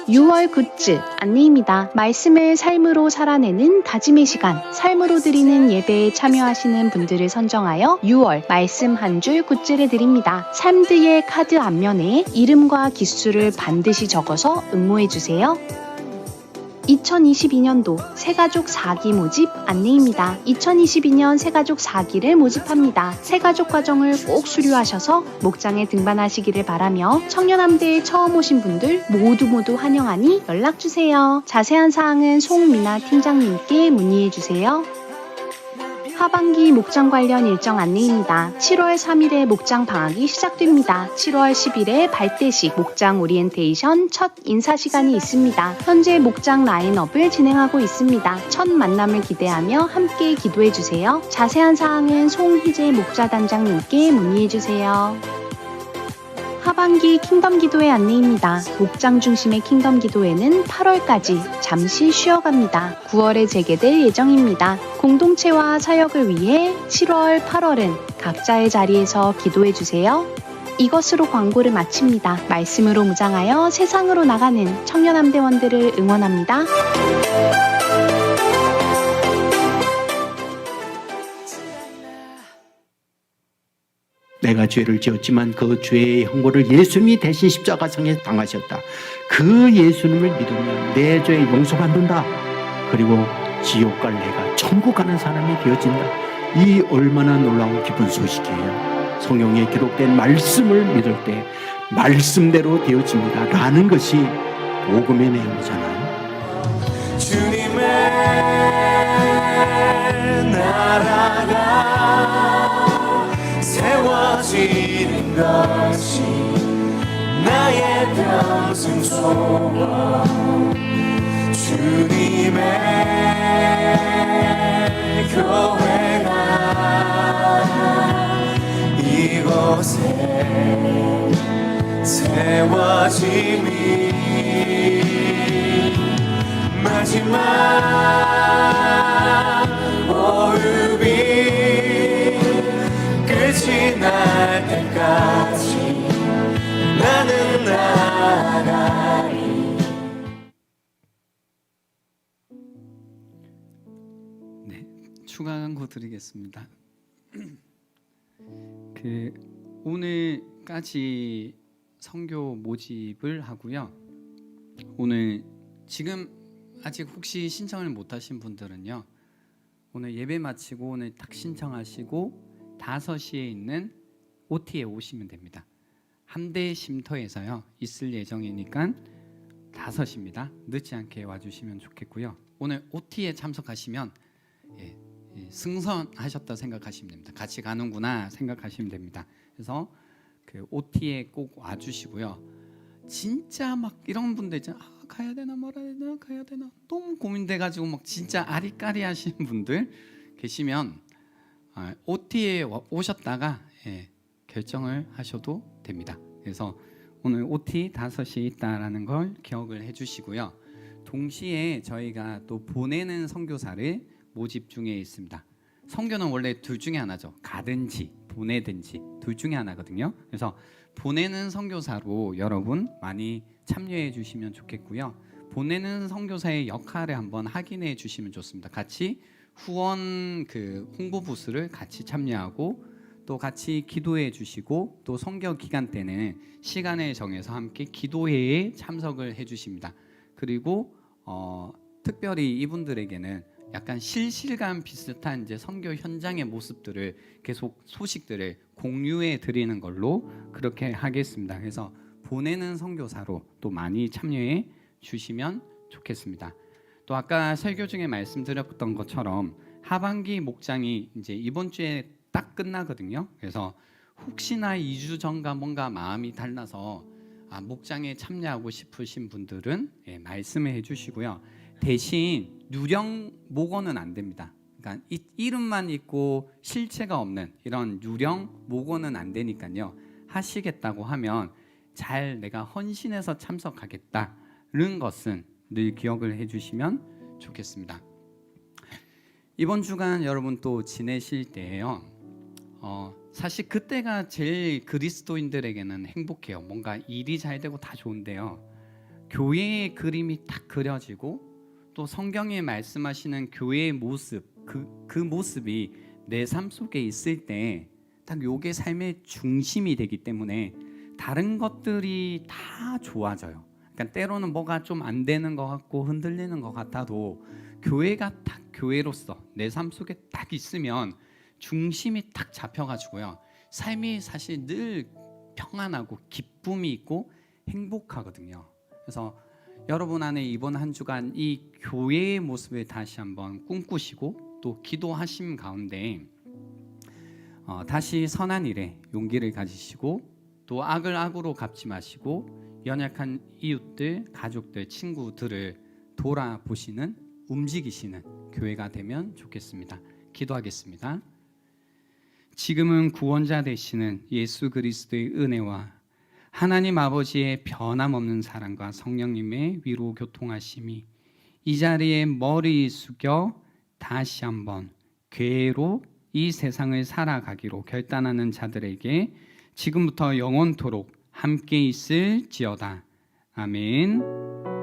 6월 굿즈 안내입니다. 말씀을 삶으로 살아내는 다짐의 시간, 삶으로 드리는 예배에 참여하시는 분들을 선정하여 6월 말씀 한 줄 굿즈를 드립니다. 삶드의 카드 앞면에 이름과 기수를 반드시 적어서 응모해주세요. 2022년도 새가족 4기 모집 안내입니다. 2022년 새가족 4기를 모집합니다. 새가족 과정을 꼭 수료하셔서 목장에 등반하시기를 바라며 청년함대에 처음 오신 분들 모두 환영하니 연락주세요. 자세한 사항은 송미나 팀장님께 문의해주세요. 하반기 목장 관련 일정 안내입니다. 7월 3일에 목장 방학이 시작됩니다. 7월 10일에 발대식 목장 오리엔테이션 첫 인사 시간이 있습니다. 현재 목장 라인업을 진행하고 있습니다. 첫 만남을 기대하며 함께 기도해주세요. 자세한 사항은 송희재 목자단장님께 문의해주세요. 하반기 킹덤 기도회 안내입니다. 목장 중심의 킹덤 기도회는 8월까지 잠시 쉬어갑니다. 9월에 재개될 예정입니다. 공동체와 사역을 위해 7월, 8월은 각자의 자리에서 기도해주세요. 이것으로 광고를 마칩니다. 말씀으로 무장하여 세상으로 나가는 청년함대원들을 응원합니다. 내가 죄를 지었지만 그 죄의 형벌을 예수님이 대신 십자가상에 당하셨다. 그 예수님을 믿으면 내 죄 용서받는다. 그리고 지옥 갈 내가 천국 가는 사람이 되어진다. 이 얼마나 놀라운 기쁜 소식이에요. 성경에 기록된 말씀을 믿을 때 말씀대로 되어집니다 라는 것이 복음의 내용이잖아요. 주님의 나라가 세워지는 것이 나의 평생 소원. 주님의 교회가 이곳에 세워짐이 마지막 호흡이 끝이 날 때까지 나는 나가리. 네, 추가 광고 드리겠습니다. 오늘까지 선교 모집을 하고요. 오늘 지금 아직 혹시 신청을 못하신 분들은요, 오늘 예배 마치고 오늘 딱 신청하시고 5시에 있는 OT에 오시면 됩니다. 함대 쉼터에서요 있을 예정이니까 5시입니다. 늦지 않게 와주시면 좋겠고요. 오늘 OT에 참석하시면 승선하셨다 생각하시면 됩니다. 같이 가는구나 생각하시면 됩니다. 그래서 그 OT에 꼭 와주시고요. 진짜 막 이런 분들 있잖아요. 가야 되나 말아야 되나 가야 되나 너무 고민돼가지고 막 진짜 아리까리하신 분들 계시면 OT에 오셨다가 결정을 하셔도 됩니다. 그래서 오늘 OT 5시에 있다라는 걸 기억을 해주시고요. 동시에 저희가 또 보내는 선교사를 모집 중에 있습니다. 선교는 원래 둘 중에 하나죠. 가든지 보내든지 둘 중에 하나거든요. 그래서 보내는 선교사로 여러분 많이 참여해 주시면 좋겠고요. 보내는 선교사의 역할을 한번 확인해 주시면 좋습니다. 같이 후원 홍보 부스를 같이 참여하고 또 같이 기도해 주시고 또 선교 기간 때는 시간을 정해서 함께 기도회에 참석을 해 주십니다. 그리고 특별히 이분들에게는 약간 실실감 비슷한 이제 선교 현장의 모습들을 계속 소식들을 공유해 드리는 걸로 그렇게 하겠습니다. 그래서 보내는 선교사로 또 많이 참여해 주시면 좋겠습니다. 또 아까 설교 중에 말씀드렸던 것처럼 하반기 목장이 이제 이번 주에 딱 끝나거든요. 그래서 혹시나 2주 전과 뭔가 마음이 달라서 목장에 참여하고 싶으신 분들은 말씀해 주시고요. 대신 유령 목원은 안 됩니다. 그러니까 이름만 있고 실체가 없는 이런 유령 목원은 안 되니까요. 하시겠다고 하면 잘 내가 헌신해서 참석하겠다는 것은 늘 기억을 해주시면 좋겠습니다. 이번 주간 여러분 또 지내실 때에요. 사실 그때가 제일 그리스도인들에게는 행복해요. 뭔가 일이 잘 되고 다 좋은데요. 교회의 그림이 딱 그려지고 또 성경에 말씀하시는 교회의 모습, 그 모습이 내 삶 속에 있을 때 딱 요게 삶의 중심이 되기 때문에 다른 것들이 다 좋아져요. 그러니까 때로는 뭐가 좀 안 되는 것 같고 흔들리는 것 같아도 교회가 딱 교회로서 내 삶 속에 딱 있으면 중심이 딱 잡혀가지고요. 삶이 사실 늘 평안하고 기쁨이 있고 행복하거든요. 그래서 여러분 안에 이번 한 주간 이 교회의 모습을 다시 한번 꿈꾸시고 또 기도하심 가운데 다시 선한 일에 용기를 가지시고 또 악을 악으로 갚지 마시고 연약한 이웃들, 가족들, 친구들을 돌아보시는 움직이시는 교회가 되면 좋겠습니다. 기도하겠습니다. 지금은 구원자 되시는 예수 그리스도의 은혜와 하나님 아버지의 변함없는 사랑과 성령님의 위로 교통하심이 이 자리에 머리 숙여 다시 한번 괴로 이 세상을 살아가기로 결단하는 자들에게 지금부터 영원토록 함께 있을지어다. 아멘.